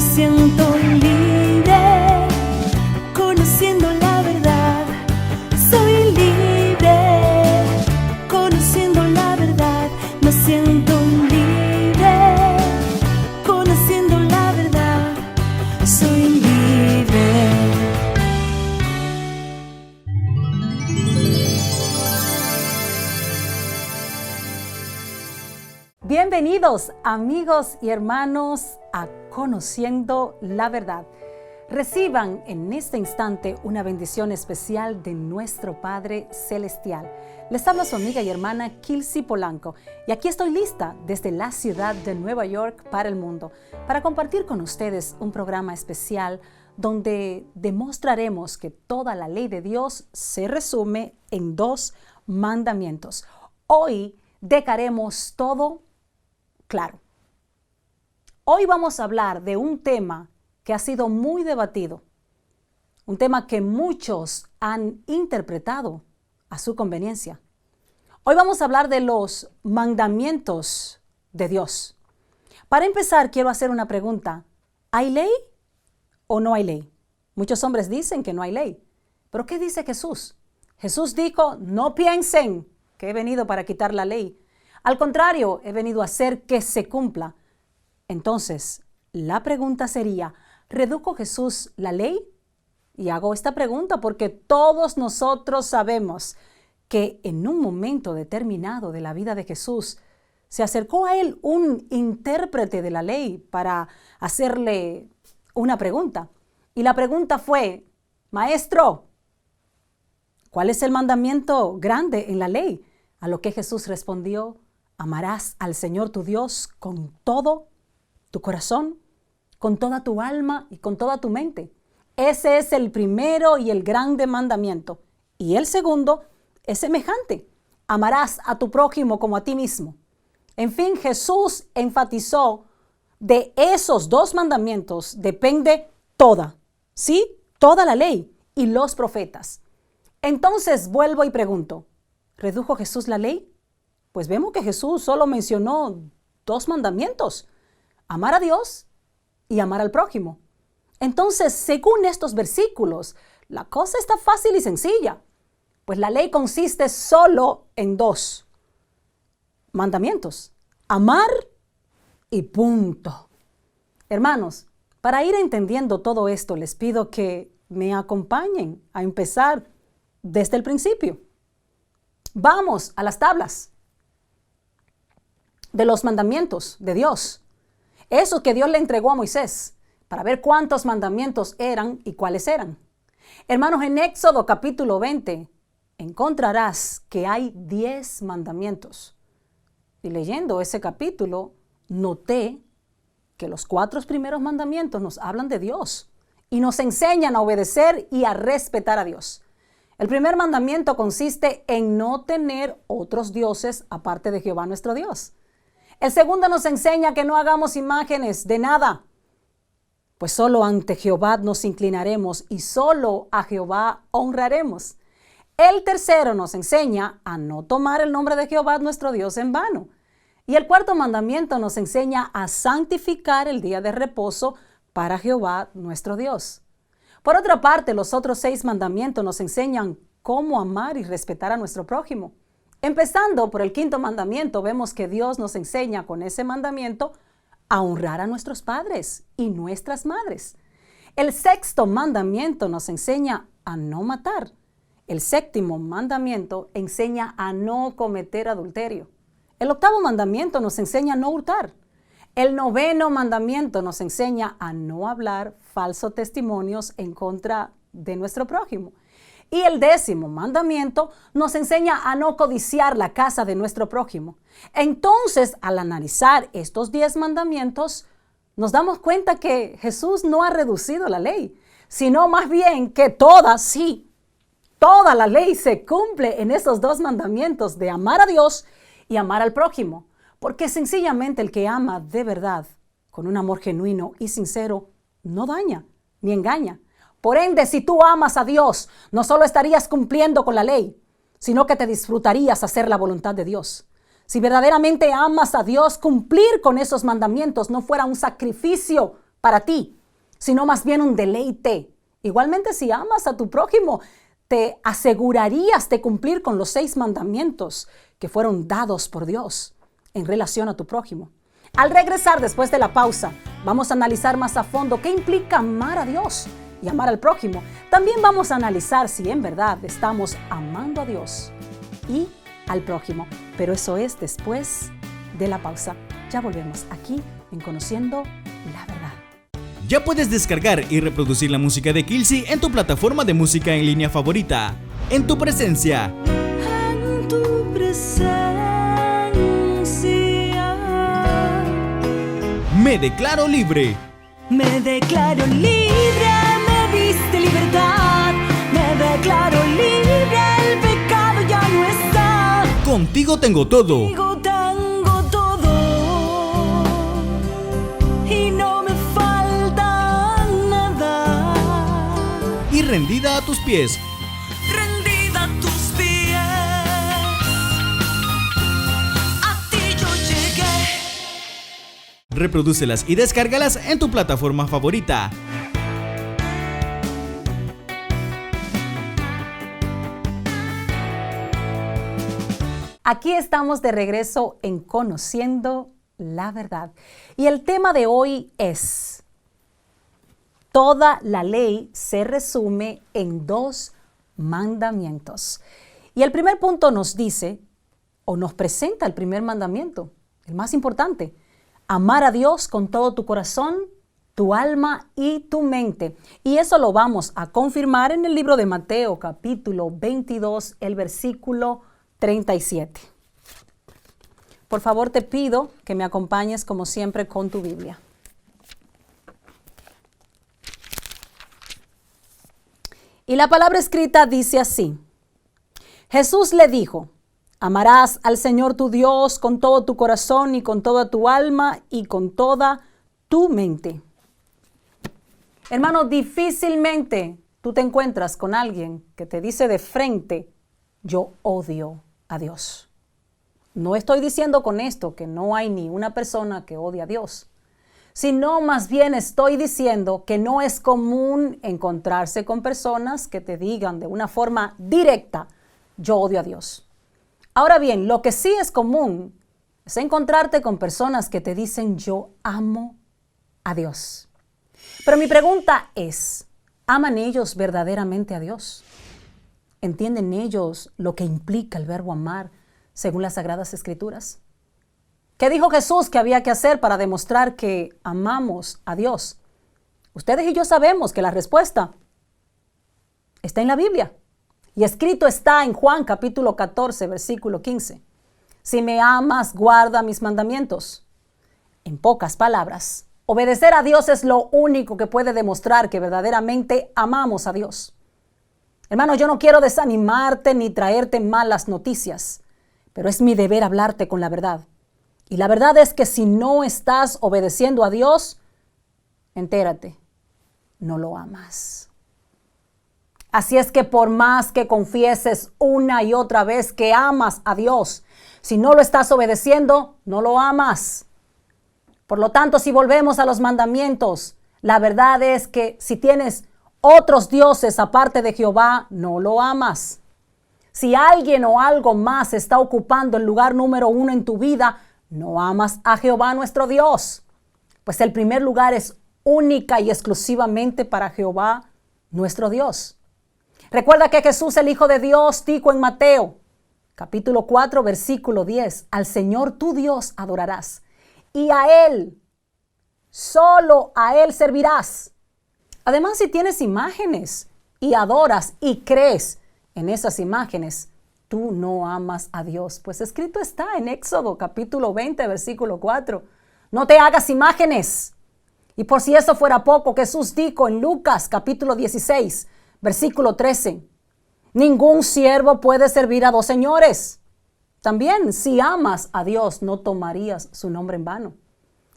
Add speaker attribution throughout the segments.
Speaker 1: siento libre, conociendo la verdad. Soy libre, conociendo la verdad. Me siento libre, conociendo la verdad. Soy libre.
Speaker 2: Bienvenidos, amigos y hermanos, a Conociendo la Verdad. Reciban en este instante una bendición especial de nuestro Padre Celestial. Les habla su amiga y hermana Kilsi Polanco, y aquí estoy lista desde la ciudad de Nueva York para el mundo para compartir con ustedes un programa especial donde demostraremos que toda la ley de Dios se resume en 2 mandamientos. Hoy dejaremos todo claro. Hoy vamos a hablar de un tema que ha sido muy debatido, un tema que muchos han interpretado a su conveniencia. Hoy vamos a hablar de los mandamientos de Dios. Para empezar, quiero hacer una pregunta. ¿Hay ley o no hay ley? Muchos hombres dicen que no hay ley. ¿Pero qué dice Jesús? Jesús dijo, no piensen que he venido para quitar la ley. Al contrario, he venido a hacer que se cumpla. Entonces, la pregunta sería, ¿redujo Jesús la ley? Y hago esta pregunta porque todos nosotros sabemos que en un momento determinado de la vida de Jesús, se acercó a él un intérprete de la ley para hacerle una pregunta. Y la pregunta fue, Maestro, ¿cuál es el mandamiento grande en la ley? A lo que Jesús respondió, amarás al Señor tu Dios con todo tu corazón, con toda tu alma y con toda tu mente. Ese es el primero y el grande mandamiento. Y el segundo es semejante. Amarás a tu prójimo como a ti mismo. En fin, Jesús enfatizó de esos 2 mandamientos depende toda, ¿sí? Toda la ley y los profetas. Entonces vuelvo y pregunto, ¿redujo Jesús la ley? Pues vemos que Jesús solo mencionó 2 mandamientos. Amar a Dios y amar al prójimo. Entonces, según estos versículos, la cosa está fácil y sencilla. Pues la ley consiste solo en 2 mandamientos. Amar y punto. Hermanos, para ir entendiendo todo esto, les pido que me acompañen a empezar desde el principio. Vamos a las tablas de los mandamientos de Dios. Eso que Dios le entregó a Moisés para ver cuántos mandamientos eran y cuáles eran. Hermanos, en Éxodo capítulo 20 encontrarás que hay 10 mandamientos. Y leyendo ese capítulo, noté que los 4 primeros mandamientos nos hablan de Dios y nos enseñan a obedecer y a respetar a Dios. El primer mandamiento consiste en no tener otros dioses aparte de Jehová nuestro Dios. El segundo nos enseña que no hagamos imágenes de nada, pues solo ante Jehová nos inclinaremos y solo a Jehová honraremos. El tercero nos enseña a no tomar el nombre de Jehová nuestro Dios en vano. Y el cuarto mandamiento nos enseña a santificar el día de reposo para Jehová nuestro Dios. Por otra parte, los otros 6 mandamientos nos enseñan cómo amar y respetar a nuestro prójimo. Empezando por el 5º mandamiento, vemos que Dios nos enseña con ese mandamiento a honrar a nuestros padres y nuestras madres. El 6º mandamiento nos enseña a no matar. El 7º mandamiento enseña a no cometer adulterio. El 8º mandamiento nos enseña a no hurtar. El 9º mandamiento nos enseña a no hablar falsos testimonios en contra de nuestro prójimo. Y el 10º mandamiento nos enseña a no codiciar la casa de nuestro prójimo. Entonces, al analizar estos 10 mandamientos, nos damos cuenta que Jesús no ha reducido la ley, sino más bien que toda la ley se cumple en esos 2 mandamientos de amar a Dios y amar al prójimo. Porque sencillamente el que ama de verdad, con un amor genuino y sincero, no daña ni engaña. Por ende, si tú amas a Dios, no solo estarías cumpliendo con la ley, sino que te disfrutarías hacer la voluntad de Dios. Si verdaderamente amas a Dios, cumplir con esos mandamientos no fuera un sacrificio para ti, sino más bien un deleite. Igualmente, si amas a tu prójimo, te asegurarías de cumplir con los 6 mandamientos que fueron dados por Dios en relación a tu prójimo. Al regresar después de la pausa, vamos a analizar más a fondo qué implica amar a Dios y amar al prójimo. También vamos a analizar si en verdad estamos amando a Dios y al prójimo. Pero eso es después de la pausa. Ya volvemos aquí en Conociendo la Verdad.
Speaker 3: Ya puedes descargar y reproducir la música de Kilsi en tu plataforma de música en línea favorita. En tu presencia.
Speaker 1: En tu presencia.
Speaker 3: Me declaro libre.
Speaker 1: Me declaro libre, me diste libertad. Me declaro libre, el pecado ya no está.
Speaker 3: Contigo tengo todo.
Speaker 1: Contigo tengo todo y no me falta nada.
Speaker 3: Y rendida a tus pies.
Speaker 1: Rendida a tus pies, a ti yo llegué.
Speaker 3: Reprodúcelas y descárgalas en tu plataforma favorita.
Speaker 2: Aquí estamos de regreso en Conociendo la Verdad. Y el tema de hoy es: toda la ley se resume en 2 mandamientos. Y el primer punto nos dice, o nos presenta el primer mandamiento, el más importante: amar a Dios con todo tu corazón, tu alma y tu mente. Y eso lo vamos a confirmar en el libro de Mateo, capítulo 22, el versículo 37. Por favor, te pido que me acompañes como siempre con tu Biblia. Y la palabra escrita dice así: Jesús le dijo: amarás al Señor tu Dios con todo tu corazón y con toda tu alma y con toda tu mente. Hermano, difícilmente tú te encuentras con alguien que te dice de frente: yo odio a Dios. No estoy diciendo con esto que no hay ni una persona que odie a Dios, sino más bien estoy diciendo que no es común encontrarse con personas que te digan de una forma directa: yo odio a Dios. Ahora bien, lo que sí es común es encontrarte con personas que te dicen: yo amo a Dios. Pero mi pregunta es: ¿aman ellos verdaderamente a Dios? ¿Entienden ellos lo que implica el verbo amar según las Sagradas Escrituras? ¿Qué dijo Jesús que había que hacer para demostrar que amamos a Dios? Ustedes y yo sabemos que la respuesta está en la Biblia. Y escrito está en Juan capítulo 14, versículo 15. Si me amas, guarda mis mandamientos. En pocas palabras, obedecer a Dios es lo único que puede demostrar que verdaderamente amamos a Dios. Hermano, yo no quiero desanimarte ni traerte malas noticias, pero es mi deber hablarte con la verdad. Y la verdad es que si no estás obedeciendo a Dios, entérate, no lo amas. Así es que por más que confieses una y otra vez que amas a Dios, si no lo estás obedeciendo, no lo amas. Por lo tanto, si volvemos a los mandamientos, la verdad es que si tienes otros dioses aparte de Jehová, no lo amas. Si alguien o algo más está ocupando el lugar número 1 en tu vida, no amas a Jehová nuestro Dios. Pues el primer lugar es única y exclusivamente para Jehová nuestro Dios. Recuerda que Jesús, el Hijo de Dios, dijo en Mateo, capítulo 4, versículo 10, al Señor tu Dios adorarás y a Él, solo a Él servirás. Además, si tienes imágenes y adoras y crees en esas imágenes, tú no amas a Dios. Pues escrito está en Éxodo capítulo 20, versículo 4. No te hagas imágenes. Y por si eso fuera poco, Jesús dijo en Lucas capítulo 16, versículo 13. Ningún siervo puede servir a 2 señores. También, si amas a Dios, no tomarías su nombre en vano.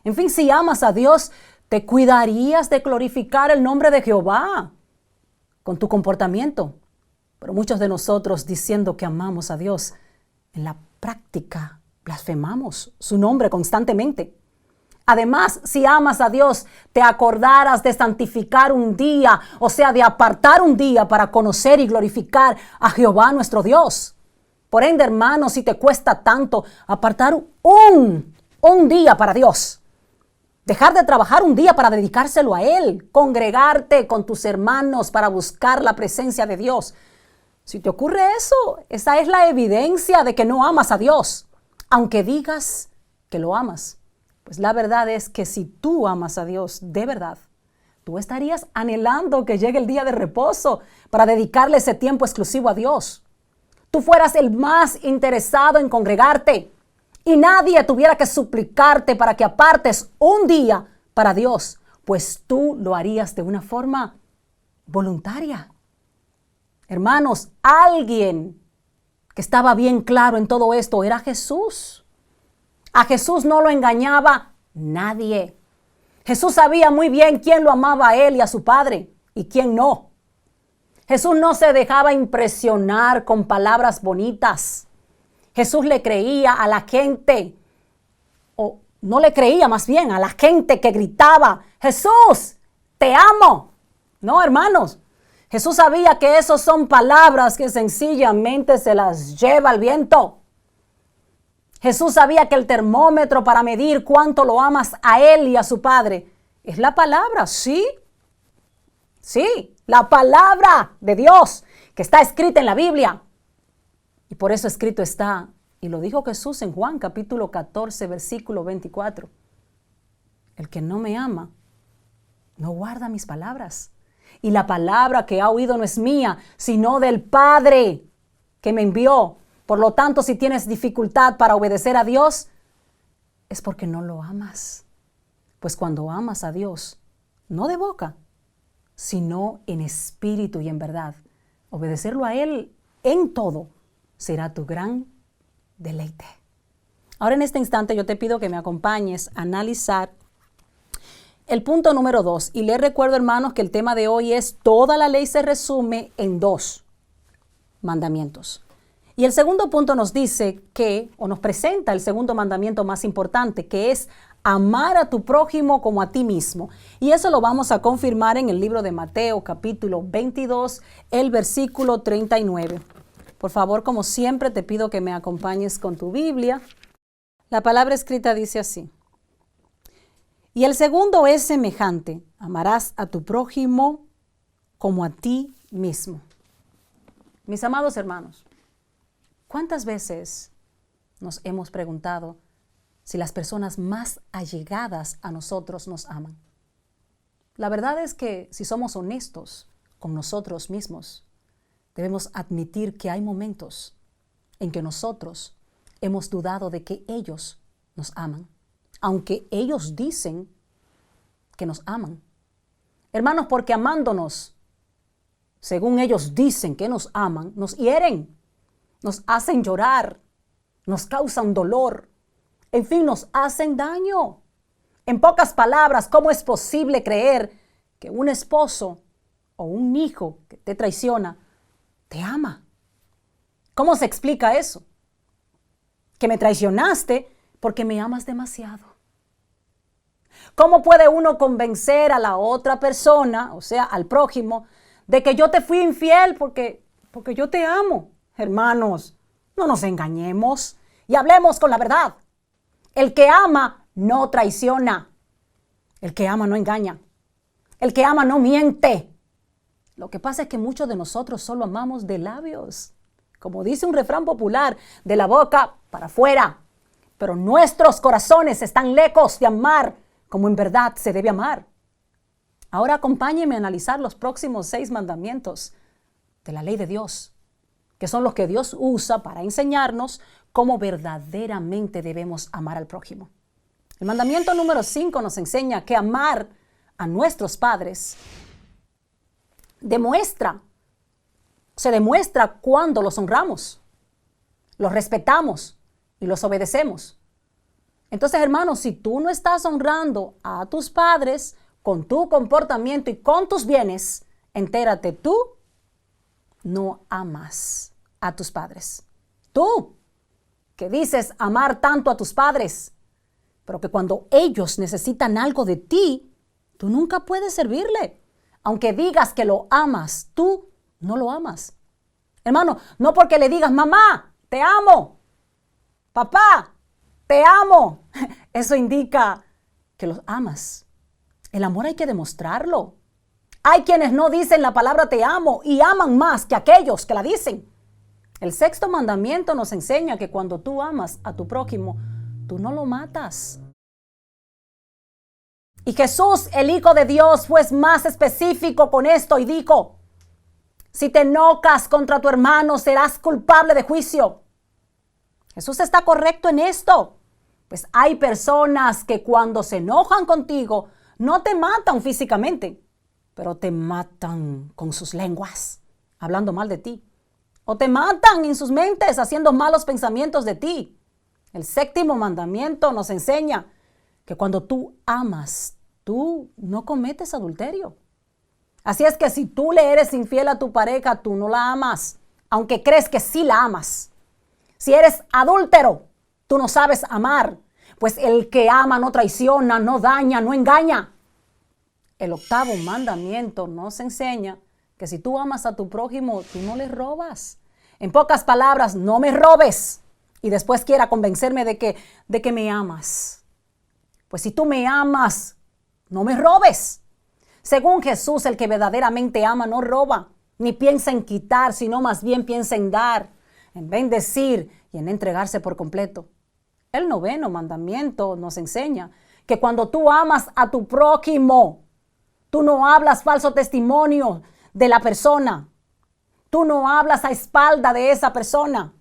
Speaker 2: En fin, si amas a Dios, te cuidarías de glorificar el nombre de Jehová con tu comportamiento. Pero muchos de nosotros, diciendo que amamos a Dios, en la práctica blasfemamos su nombre constantemente. Además, si amas a Dios, te acordarás de santificar un día, o sea, de apartar un día para conocer y glorificar a Jehová nuestro Dios. Por ende, hermano, si te cuesta tanto apartar un día para Dios, dejar de trabajar un día para dedicárselo a Él, congregarte con tus hermanos para buscar la presencia de Dios. Si te ocurre eso, esa es la evidencia de que no amas a Dios, aunque digas que lo amas. Pues la verdad es que si tú amas a Dios de verdad, tú estarías anhelando que llegue el día de reposo para dedicarle ese tiempo exclusivo a Dios. Tú fueras el más interesado en congregarte y nadie tuviera que suplicarte para que apartes un día para Dios, pues tú lo harías de una forma voluntaria. Hermanos, alguien que estaba bien claro en todo esto era Jesús. A Jesús no lo engañaba nadie. Jesús sabía muy bien quién lo amaba a Él y a su Padre y quién no. Jesús no se dejaba impresionar con palabras bonitas. Jesús le creía a la gente, o no le creía más bien a la gente que gritaba, Jesús, te amo. No, hermanos, Jesús sabía que esas son palabras que sencillamente se las lleva el viento. Jesús sabía que el termómetro para medir cuánto lo amas a Él y a su Padre es la palabra, ¿sí? Sí, la palabra de Dios que está escrita en la Biblia. Y por eso escrito está, y lo dijo Jesús en Juan capítulo 14, versículo 24. El que no me ama, no guarda mis palabras. Y la palabra que ha oído no es mía, sino del Padre que me envió. Por lo tanto, si tienes dificultad para obedecer a Dios, es porque no lo amas. Pues cuando amas a Dios, no de boca, sino en espíritu y en verdad, obedecerlo a Él en todo será tu gran deleite. Ahora en este instante yo te pido que me acompañes a analizar el punto número 2. Y les recuerdo, hermanos, que el tema de hoy es toda la ley se resume en 2 mandamientos. Y el segundo punto nos dice que, o nos presenta el segundo mandamiento más importante, que es amar a tu prójimo como a ti mismo. Y eso lo vamos a confirmar en el libro de Mateo, capítulo 22, el versículo 39. Por favor, como siempre, te pido que me acompañes con tu Biblia. La palabra escrita dice así. Y el segundo es semejante. Amarás a tu prójimo como a ti mismo. Mis amados hermanos, ¿cuántas veces nos hemos preguntado si las personas más allegadas a nosotros nos aman? La verdad es que si somos honestos con nosotros mismos, debemos admitir que hay momentos en que nosotros hemos dudado de que ellos nos aman, aunque ellos dicen que nos aman. Hermanos, porque amándonos, según ellos dicen que nos aman, nos hieren, nos hacen llorar, nos causan dolor, en fin, nos hacen daño. En pocas palabras, ¿cómo es posible creer que un esposo o un hijo que te traiciona te ama? ¿Cómo se explica eso? Que me traicionaste porque me amas demasiado. ¿Cómo puede uno convencer a la otra persona, o sea, al prójimo, de que yo te fui infiel porque yo te amo? Hermanos, no nos engañemos y hablemos con la verdad. El que ama no traiciona. El que ama no engaña. El que ama no miente. Lo que pasa es que muchos de nosotros solo amamos de labios. Como dice un refrán popular, de la boca para afuera. Pero nuestros corazones están lejos de amar como en verdad se debe amar. Ahora acompáñenme a analizar los próximos 6 mandamientos de la ley de Dios, que son los que Dios usa para enseñarnos cómo verdaderamente debemos amar al prójimo. El mandamiento número 5 nos enseña que amar a nuestros padres se demuestra cuando los honramos, los respetamos y los obedecemos. Entonces, hermanos, si tú no estás honrando a tus padres con tu comportamiento y con tus bienes, entérate, tú no amas a tus padres. Tú, que dices amar tanto a tus padres, pero que cuando ellos necesitan algo de ti, tú nunca puedes servirle. Aunque digas que lo amas, tú no lo amas. Hermano, no porque le digas, mamá, te amo, papá, te amo. Eso indica que los amas. El amor hay que demostrarlo. Hay quienes no dicen la palabra te amo y aman más que aquellos que la dicen. El sexto mandamiento nos enseña que cuando tú amas a tu prójimo, tú no lo matas. Y Jesús, el Hijo de Dios, fue más específico con esto y dijo, si te enojas contra tu hermano, serás culpable de juicio. Jesús está correcto en esto. Pues hay personas que cuando se enojan contigo, no te matan físicamente, pero te matan con sus lenguas, hablando mal de ti. O te matan en sus mentes, haciendo malos pensamientos de ti. El séptimo mandamiento nos enseña que cuando tú amas, tú no cometes adulterio. Así es que si tú le eres infiel a tu pareja, tú no la amas, aunque crees que sí la amas. Si eres adúltero, tú no sabes amar, pues el que ama no traiciona, no daña, no engaña. El octavo mandamiento nos enseña que si tú amas a tu prójimo, tú no le robas. En pocas palabras, no me robes y después quiera convencerme de que me amas. Pues si tú me amas, no me robes. Según Jesús, el que verdaderamente ama no roba, ni piensa en quitar, sino más bien piensa en dar, en bendecir y en entregarse por completo. El noveno mandamiento nos enseña que cuando tú amas a tu prójimo, tú no hablas falso testimonio de la persona. Tú no hablas a espalda de esa persona.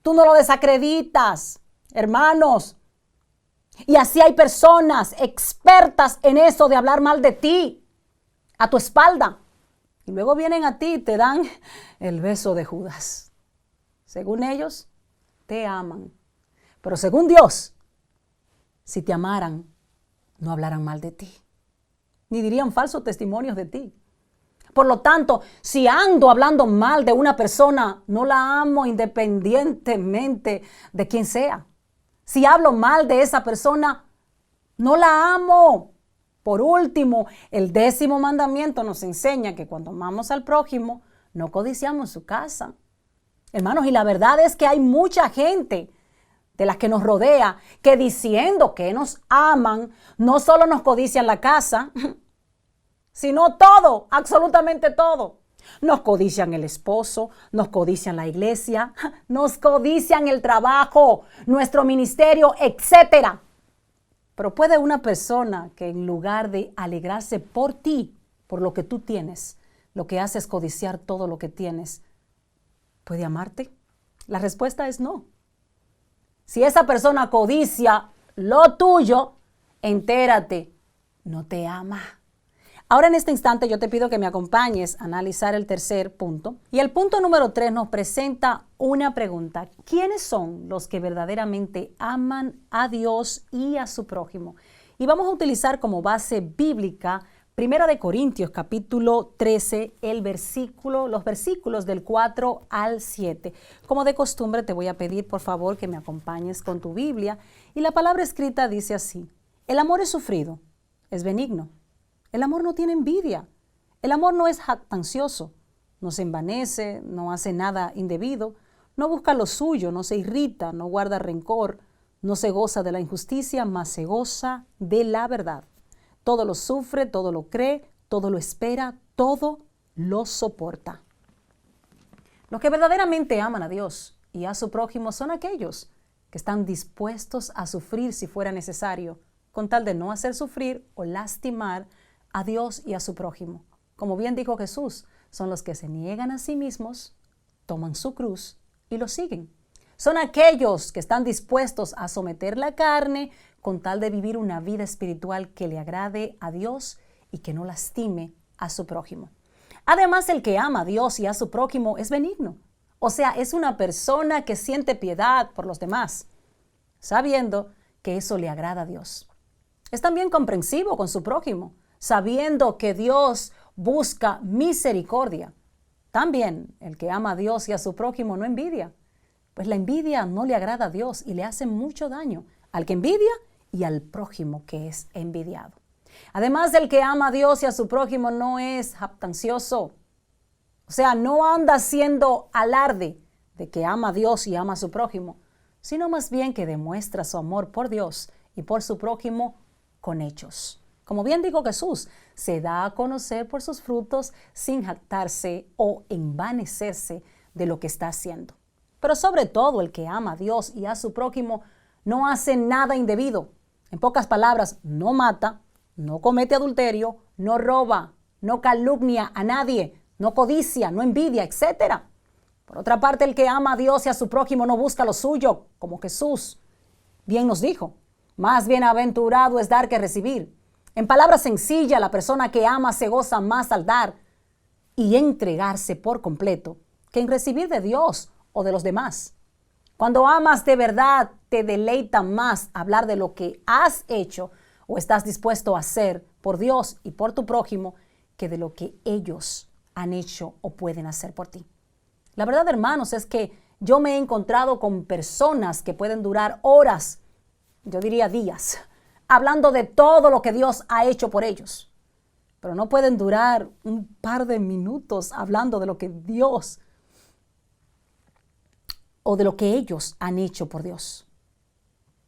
Speaker 2: Tú no lo desacreditas, hermanos. Y así hay personas expertas en eso de hablar mal de ti, a tu espalda. Y luego vienen a ti y te dan el beso de Judas. Según ellos, te aman. Pero según Dios, si te amaran, no hablaran mal de ti, ni dirían falsos testimonios de ti. Por lo tanto, si ando hablando mal de una persona, no la amo independientemente de quién sea. Si hablo mal de esa persona, no la amo. Por último, el 10º mandamiento nos enseña que cuando amamos al prójimo, no codiciamos su casa. Hermanos, y la verdad es que hay mucha gente de las que nos rodea que diciendo que nos aman, no solo nos codician la casa, sino todo, absolutamente todo. Nos codician el esposo, nos codician la iglesia, nos codician el trabajo, nuestro ministerio, etc. Pero puede una persona que en lugar de alegrarse por ti, por lo que tú tienes, lo que hace es codiciar todo lo que tienes, ¿puede amarte? La respuesta es no. Si esa persona codicia lo tuyo, entérate, no te ama. Ahora en este instante yo te pido que me acompañes a analizar el tercer punto. Y el punto número 3 nos presenta una pregunta. ¿Quiénes son los que verdaderamente aman a Dios y a su prójimo? Y vamos a utilizar como base bíblica 1 Corintios capítulo 13, los versículos del 4 al 7. Como de costumbre te voy a pedir por favor que me acompañes con tu Biblia. Y la palabra escrita dice así: el amor es sufrido, es benigno. El amor no tiene envidia. El amor no es jactancioso, no se envanece, no hace nada indebido, no busca lo suyo, no se irrita, no guarda rencor, no se goza de la injusticia, mas se goza de la verdad. Todo lo sufre, todo lo cree, todo lo espera, todo lo soporta. Los que verdaderamente aman a Dios y a su prójimo son aquellos que están dispuestos a sufrir si fuera necesario, con tal de no hacer sufrir o lastimar a Dios y a su prójimo. Como bien dijo Jesús, son los que se niegan a sí mismos, toman su cruz y lo siguen. Son aquellos que están dispuestos a someter la carne con tal de vivir una vida espiritual que le agrade a Dios y que no lastime a su prójimo. Además, el que ama a Dios y a su prójimo es benigno. O sea, es una persona que siente piedad por los demás, sabiendo que eso le agrada a Dios. Es también comprensivo con su prójimo, sabiendo que Dios busca misericordia. También el que ama a Dios y a su prójimo no envidia, pues la envidia no le agrada a Dios y le hace mucho daño al que envidia y al prójimo que es envidiado. Además, el que ama a Dios y a su prójimo no es jactancioso. O sea, no anda haciendo alarde de que ama a Dios y ama a su prójimo, sino más bien que demuestra su amor por Dios y por su prójimo con hechos. Como bien dijo Jesús, se da a conocer por sus frutos sin jactarse o envanecerse de lo que está haciendo. Pero sobre todo el que ama a Dios y a su prójimo no hace nada indebido. En pocas palabras, no mata, no comete adulterio, no roba, no calumnia a nadie, no codicia, no envidia, etc. Por otra parte, el que ama a Dios y a su prójimo no busca lo suyo, como Jesús bien nos dijo. Más bienaventurado es dar que recibir. En palabras sencillas, la persona que ama se goza más al dar y entregarse por completo que en recibir de Dios o de los demás. Cuando amas de verdad, te deleita más hablar de lo que has hecho o estás dispuesto a hacer por Dios y por tu prójimo que de lo que ellos han hecho o pueden hacer por ti. La verdad, hermanos, es que yo me he encontrado con personas que pueden durar horas, yo diría días, hablando de todo lo que Dios ha hecho por ellos. Pero no pueden durar un par de minutos hablando de lo que Dios o de lo que ellos han hecho por Dios.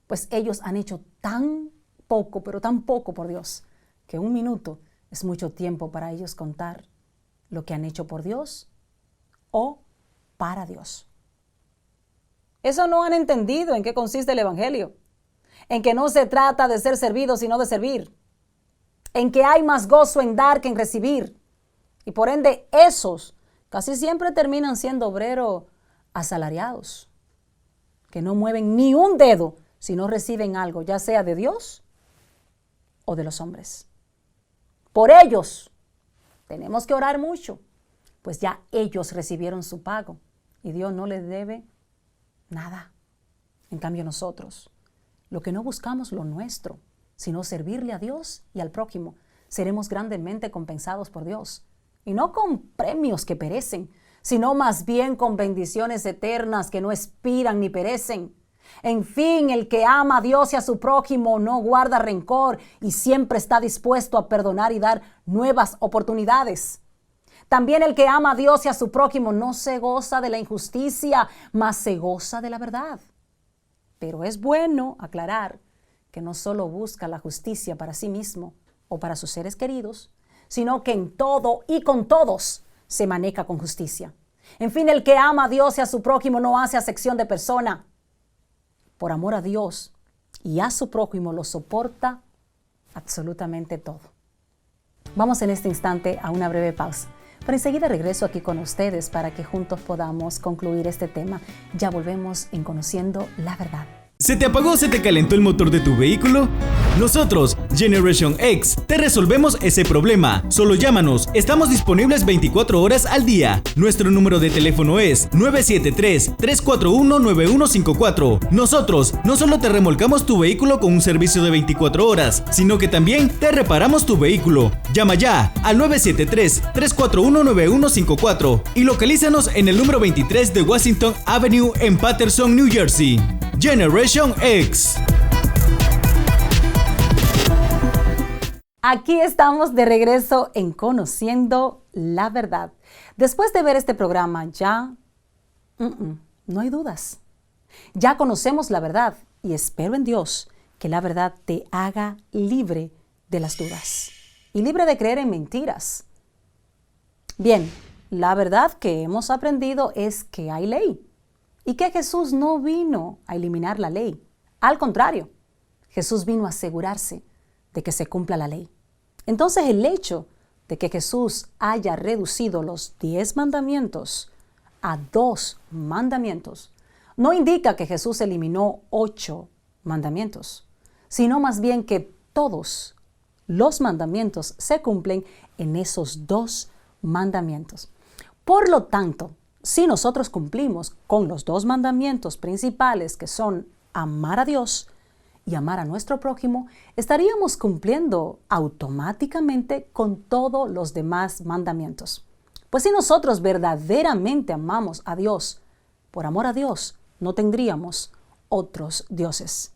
Speaker 2: Pues ellos han hecho tan poco, pero tan poco por Dios, que un minuto es mucho tiempo para ellos contar lo que han hecho por Dios o para Dios. Eso no han entendido en qué consiste el Evangelio. En que no se trata de ser servido, sino de servir. En que hay más gozo en dar que en recibir. Y por ende, esos casi siempre terminan siendo obreros asalariados, que no mueven ni un dedo si no reciben algo, ya sea de Dios o de los hombres. Por ellos tenemos que orar mucho, pues ya ellos recibieron su pago y Dios no les debe nada. En cambio nosotros, lo que no buscamos lo nuestro, sino servirle a Dios y al prójimo, seremos grandemente compensados por Dios. Y no con premios que perecen, sino más bien con bendiciones eternas que no expiran ni perecen. En fin, el que ama a Dios y a su prójimo no guarda rencor y siempre está dispuesto a perdonar y dar nuevas oportunidades. También el que ama a Dios y a su prójimo no se goza de la injusticia, mas se goza de la verdad. Pero es bueno aclarar que no solo busca la justicia para sí mismo o para sus seres queridos, sino que en todo y con todos se maneja con justicia. En fin, el que ama a Dios y a su prójimo no hace acepción de persona. Por amor a Dios y a su prójimo lo soporta absolutamente todo. Vamos en este instante a una breve pausa, pero enseguida regreso aquí con ustedes para que juntos podamos concluir este tema. Ya volvemos en Conociendo la Verdad.
Speaker 3: ¿Se te apagó o se te calentó el motor de tu vehículo? Nosotros, Generation X, te resolvemos ese problema. Solo llámanos, estamos disponibles 24 horas al día. Nuestro número de teléfono es 973-341-9154. Nosotros no solo te remolcamos tu vehículo con un servicio de 24 horas, sino que también te reparamos tu vehículo. Llama ya al 973-341-9154 y localízanos en el número 23 de Washington Avenue en Paterson, New Jersey. Generation X.
Speaker 2: Aquí estamos de regreso en Conociendo la Verdad. Después de ver este programa ya no hay dudas. Ya conocemos la verdad y espero en Dios que la verdad te haga libre de las dudas y libre de creer en mentiras. Bien, la verdad que hemos aprendido es que hay ley. Y que Jesús no vino a eliminar la ley. Al contrario, Jesús vino a asegurarse de que se cumpla la ley. Entonces, el hecho de que Jesús haya reducido los 10 mandamientos a 2 mandamientos no indica que Jesús eliminó 8 mandamientos, sino más bien que todos los mandamientos se cumplen en esos 2 mandamientos. Por lo tanto, si nosotros cumplimos con los 2 mandamientos principales, que son amar a Dios y amar a nuestro prójimo, estaríamos cumpliendo automáticamente con todos los demás mandamientos. Pues si nosotros verdaderamente amamos a Dios, por amor a Dios, no tendríamos otros dioses.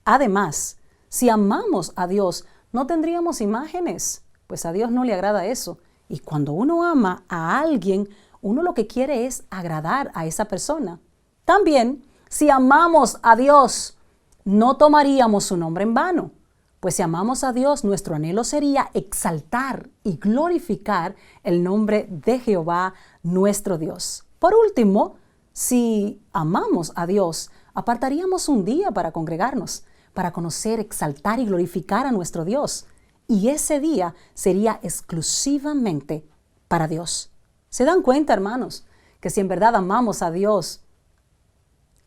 Speaker 2: Además, Si amamos a Dios, no tendríamos imágenes, pues a Dios no le agrada eso. Y cuando uno ama a alguien, uno lo que quiere es agradar a esa persona. También, si amamos a Dios, no tomaríamos su nombre en vano. Pues si amamos a Dios, nuestro anhelo sería exaltar y glorificar el nombre de Jehová, nuestro Dios. Por último, si amamos a Dios, apartaríamos un día para congregarnos, para conocer, exaltar y glorificar a nuestro Dios. Y ese día sería exclusivamente para Dios. ¿Se dan cuenta, hermanos, que si en verdad amamos a Dios,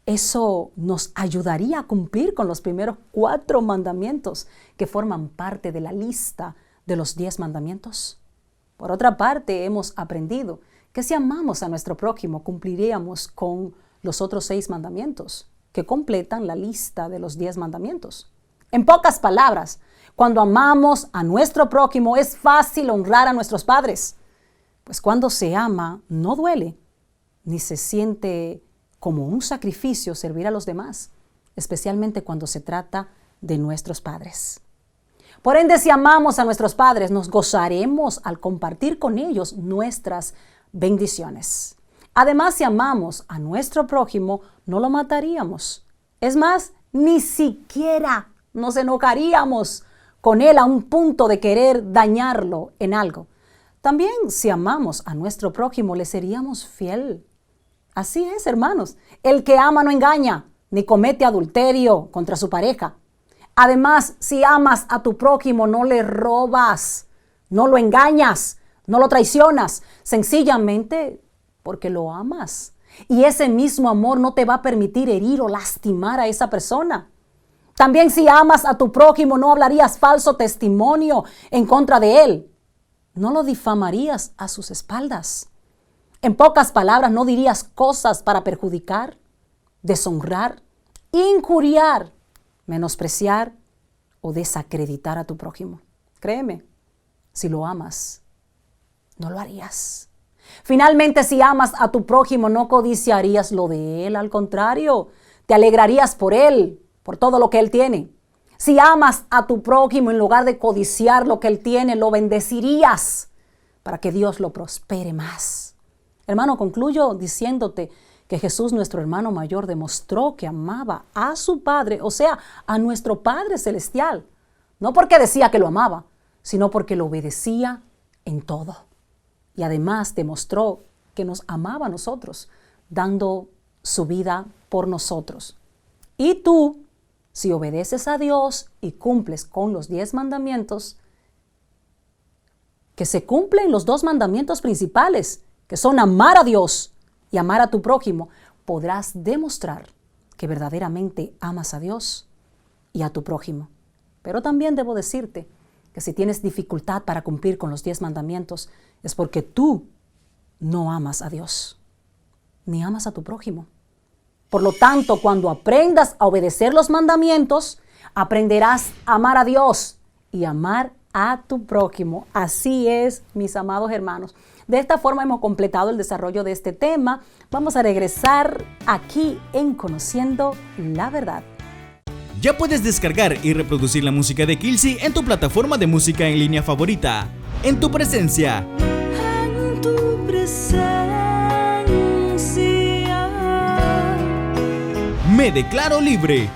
Speaker 2: eso nos ayudaría a cumplir con los primeros 4 mandamientos que forman parte de la lista de los 10 mandamientos? Por otra parte, hemos aprendido que si amamos a nuestro prójimo, cumpliríamos con los otros 6 mandamientos que completan la lista de los 10 mandamientos. En pocas palabras, cuando amamos a nuestro prójimo, es fácil honrar a nuestros padres. Pues cuando se ama, no duele, ni se siente como un sacrificio servir a los demás, especialmente cuando se trata de nuestros padres. Por ende, si amamos a nuestros padres, nos gozaremos al compartir con ellos nuestras bendiciones. Además, si amamos a nuestro prójimo, no lo mataríamos. Es más, ni siquiera nos enojaríamos con él a un punto de querer dañarlo en algo. También, si amamos a nuestro prójimo, le seríamos fiel. Así es, hermanos. El que ama no engaña, ni comete adulterio contra su pareja. Además, si amas a tu prójimo, no le robas, no lo engañas, no lo traicionas, sencillamente porque lo amas. Y ese mismo amor no te va a permitir herir o lastimar a esa persona. También si amas a tu prójimo, no hablarías falso testimonio en contra de él. No lo difamarías a sus espaldas. En pocas palabras, no dirías cosas para perjudicar, deshonrar, injuriar, menospreciar o desacreditar a tu prójimo. Créeme, si lo amas, no lo harías. Finalmente, si amas a tu prójimo, no codiciarías lo de él. Al contrario, te alegrarías por él, por todo lo que él tiene. Si amas a tu prójimo, en lugar de codiciar lo que él tiene, lo bendecirías para que Dios lo prospere más. Hermano, concluyo diciéndote que Jesús, nuestro hermano mayor, demostró que amaba a su Padre, o sea, a nuestro Padre Celestial. No porque decía que lo amaba, sino porque lo obedecía en todo. Y además demostró que nos amaba a nosotros, dando su vida por nosotros. Y tú, si obedeces a Dios y cumples con los 10 mandamientos, que se cumplen los 2 mandamientos principales, que son amar a Dios y amar a tu prójimo, podrás demostrar que verdaderamente amas a Dios y a tu prójimo. Pero también debo decirte que si tienes dificultad para cumplir con los 10 mandamientos, es porque tú no amas a Dios, ni amas a tu prójimo. Por lo tanto, cuando aprendas a obedecer los mandamientos, aprenderás a amar a Dios y amar a tu prójimo. Así es, mis amados hermanos. De esta forma hemos completado el desarrollo de este tema. Vamos a regresar aquí en Conociendo la Verdad.
Speaker 3: Ya puedes descargar y reproducir la música de Kilsi en tu plataforma de música en línea favorita. En tu presencia.
Speaker 1: En tu presencia.
Speaker 3: Me declaro libre.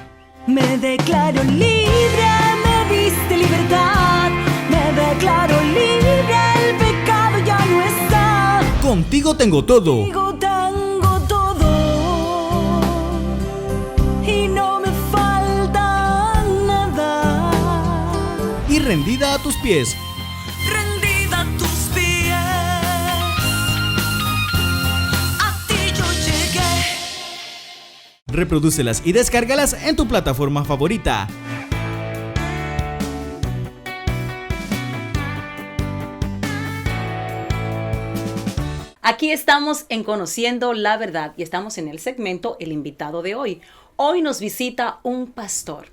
Speaker 1: Me declaro libre, me diste libertad. Me declaro libre, el pecado ya no está.
Speaker 3: Contigo tengo todo.
Speaker 1: Contigo tengo todo. Y no me falta nada.
Speaker 3: Y rendida a tus pies.
Speaker 1: Rendida a tus pies. A ti yo llegué.
Speaker 3: Reprodúcelas y descárgalas en tu plataforma favorita.
Speaker 2: Aquí estamos en Conociendo la Verdad y estamos en el segmento El Invitado de hoy. Hoy nos visita un pastor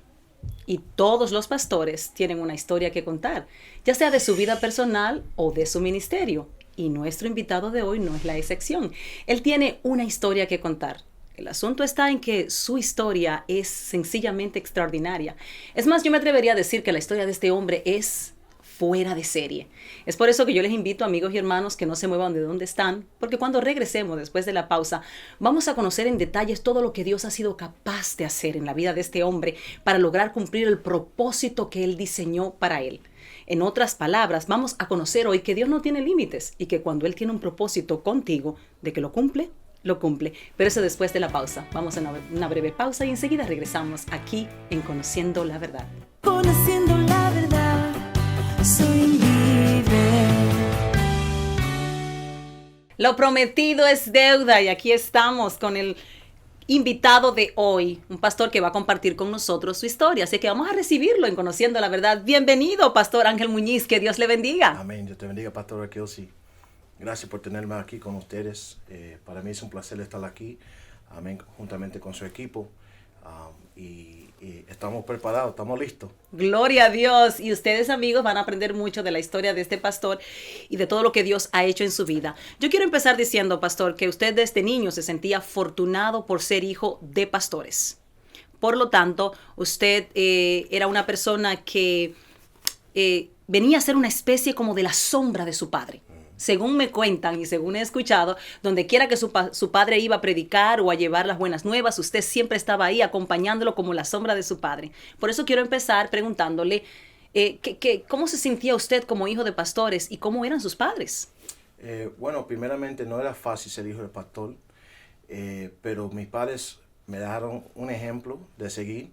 Speaker 2: y todos los pastores tienen una historia que contar, ya sea de su vida personal o de su ministerio. Y nuestro invitado de hoy no es la excepción. Él tiene una historia que contar. El asunto está en que su historia es sencillamente extraordinaria. Es más, yo me atrevería a decir que la historia de este hombre es fuera de serie. Es por eso que yo les invito, amigos y hermanos, que no se muevan de donde están, porque cuando regresemos después de la pausa, vamos a conocer en detalles todo lo que Dios ha sido capaz de hacer en la vida de este hombre para lograr cumplir el propósito que Él diseñó para él. En otras palabras, vamos a conocer hoy que Dios no tiene límites y que cuando Él tiene un propósito contigo de que lo cumple, lo cumple. Pero eso después de la pausa. Vamos a una breve pausa y enseguida regresamos aquí en Conociendo la Verdad.
Speaker 1: Conociendo la verdad, soy libre.
Speaker 2: Lo prometido es deuda y aquí estamos con el invitado de hoy, un pastor que va a compartir con nosotros su historia. Así que vamos a recibirlo en Conociendo la Verdad. Bienvenido, Pastor Ángel Muñiz. Que Dios le bendiga.
Speaker 4: Amén. Dios te bendiga, Pastor Kelsey. Gracias por tenerme aquí con ustedes. Para mí es un placer estar aquí, amén, juntamente con su equipo. Y estamos preparados, estamos listos.
Speaker 2: Gloria a Dios. Y ustedes, amigos, van a aprender mucho de la historia de este pastor y de todo lo que Dios ha hecho en su vida. Yo quiero empezar diciendo, pastor, que usted desde niño se sentía afortunado por ser hijo de pastores. Por lo tanto, usted era una persona que venía a ser una especie como de la sombra de su padre. Según me cuentan y según he escuchado, donde quiera que su padre iba a predicar o a llevar las buenas nuevas, usted siempre estaba ahí acompañándolo como la sombra de su padre. Por eso quiero empezar preguntándole, ¿cómo se sentía usted como hijo de pastores y cómo eran sus padres?
Speaker 4: Bueno, primeramente no era fácil ser hijo de pastor, pero mis padres me dejaron un ejemplo de seguir.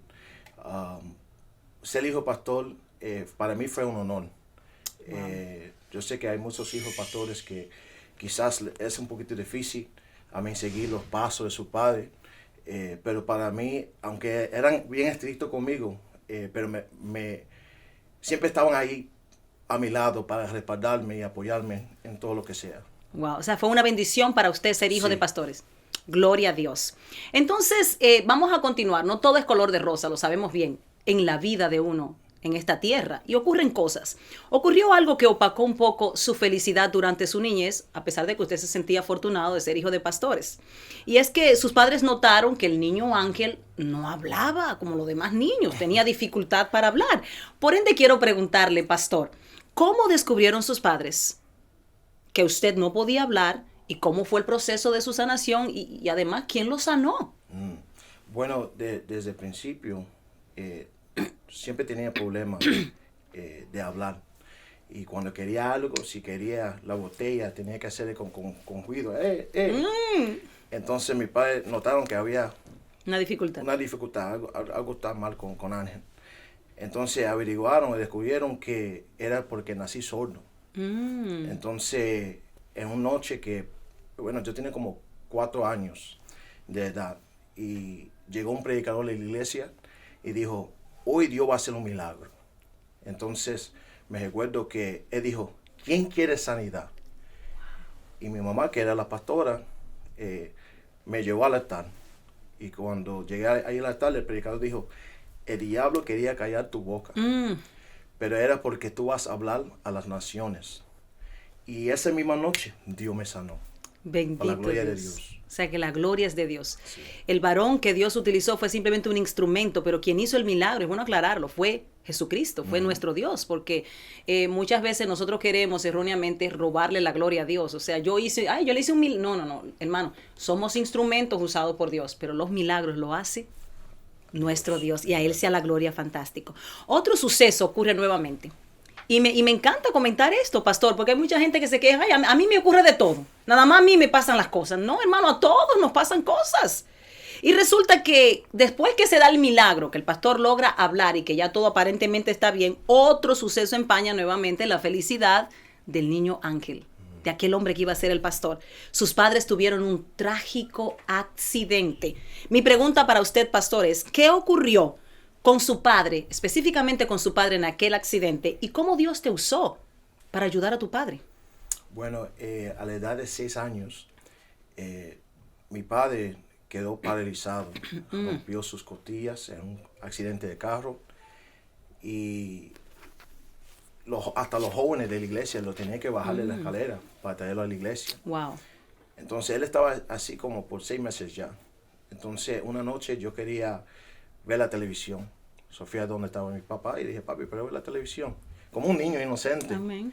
Speaker 4: Ser hijo de pastor para mí fue un honor. Wow. Yo sé que hay muchos hijos pastores que quizás es un poquito difícil a mí seguir los pasos de su padre, pero para mí, aunque eran bien estrictos conmigo, pero siempre estaban ahí a mi lado para respaldarme y apoyarme en todo lo que sea.
Speaker 2: Wow, o sea, fue una bendición para usted ser hijo de pastores. Gloria a Dios. Entonces, vamos a continuar. No todo es color de rosa, lo sabemos bien, en la vida de uno en esta tierra, y ocurren cosas. Ocurrió algo que opacó un poco su felicidad durante su niñez, a pesar de que usted se sentía afortunado de ser hijo de pastores. Y es que sus padres notaron que el niño Ángel no hablaba como los demás niños, tenía dificultad para hablar. Por ende, quiero preguntarle, pastor, ¿cómo descubrieron sus padres que usted no podía hablar y cómo fue el proceso de su sanación y además, quién lo sanó?
Speaker 4: Bueno, desde el principio, siempre tenía problemas de hablar. Y cuando quería algo, si quería la botella, tenía que hacerle con ruido. Entonces mis padres notaron que había
Speaker 2: una dificultad,
Speaker 4: algo está mal con Ángel. Entonces averiguaron y descubrieron que era porque nací sordo. Entonces, en una noche que, bueno, yo tenía como 4 años de edad, y llegó un predicador de la iglesia y dijo, hoy Dios va a hacer un milagro. Entonces me recuerdo que él dijo, ¿quién quiere sanidad? Y mi mamá, que era la pastora, me llevó al altar. Y cuando llegué ahí al altar, el predicador dijo, el diablo quería callar tu boca, pero era porque tú vas a hablar a las naciones. Y esa misma noche Dios me sanó.
Speaker 2: Bendito
Speaker 4: para la gloria
Speaker 2: Dios.
Speaker 4: de Dios.
Speaker 2: O sea, que la gloria es de Dios.
Speaker 4: Sí.
Speaker 2: El varón que Dios utilizó fue simplemente un instrumento, pero quien hizo el milagro, es bueno aclararlo, fue Jesucristo, fue nuestro Dios, porque muchas veces nosotros queremos erróneamente robarle la gloria a Dios. O sea, yo le hice un milagro. No, hermano, somos instrumentos usados por Dios, pero los milagros lo hace nuestro Dios, y a Él sea la gloria. Fantástico. Otro suceso ocurre nuevamente. Y me encanta comentar esto, pastor, porque hay mucha gente que se queja, ay, a mí me ocurre de todo. Nada más a mí me pasan las cosas. No, hermano, a todos nos pasan cosas. Y resulta que después que se da el milagro, que el pastor logra hablar y que ya todo aparentemente está bien, otro suceso empaña nuevamente la felicidad del niño Ángel, de aquel hombre que iba a ser el pastor. Sus padres tuvieron un trágico accidente. Mi pregunta para usted, pastor, es, ¿qué ocurrió con su padre, específicamente con su padre en aquel accidente, y cómo Dios te usó para ayudar a tu padre?
Speaker 4: Bueno, a la edad de 6 años, mi padre quedó paralizado, rompió sus costillas en un accidente de carro, y hasta los jóvenes de la iglesia lo tenían que bajar de la escalera para traerlo a la iglesia.
Speaker 2: Wow.
Speaker 4: Entonces él estaba así como por 6 meses ya. Entonces, una noche yo quería ver la televisión. Sofía, donde estaba mi papá, y dije, papi, pero ver la televisión. Como un niño inocente.
Speaker 2: Amén.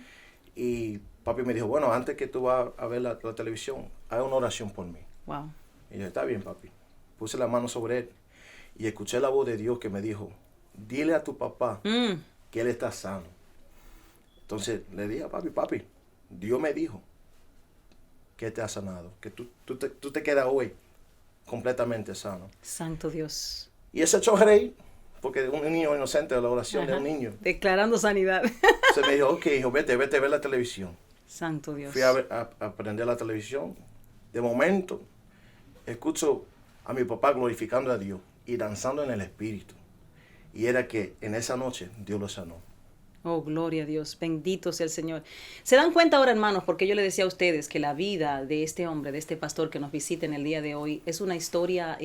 Speaker 4: Y papi me dijo, bueno, antes que tú vas a ver la televisión, haz una oración por mí.
Speaker 2: Wow.
Speaker 4: Y yo dije, está bien, papi. Puse la mano sobre él y escuché la voz de Dios que me dijo, dile a tu papá que él está sano. Entonces le dije a papi, Dios me dijo que te ha sanado, que tú te quedas hoy completamente sano.
Speaker 2: Santo Dios.
Speaker 4: Y ese echó a reír, porque un niño inocente de la oración de un niño.
Speaker 2: Declarando sanidad.
Speaker 4: Se me dijo, ok, hijo, vete a ver la televisión.
Speaker 2: Santo Dios.
Speaker 4: Fui a aprender la televisión. De momento, escucho a mi papá glorificando a Dios y danzando en el Espíritu. Y era que en esa noche Dios lo sanó.
Speaker 2: Oh, gloria a Dios, bendito sea el Señor. ¿Se dan cuenta ahora, hermanos? Porque yo le decía a ustedes que la vida de este hombre, de este pastor que nos visita en el día de hoy, es una historia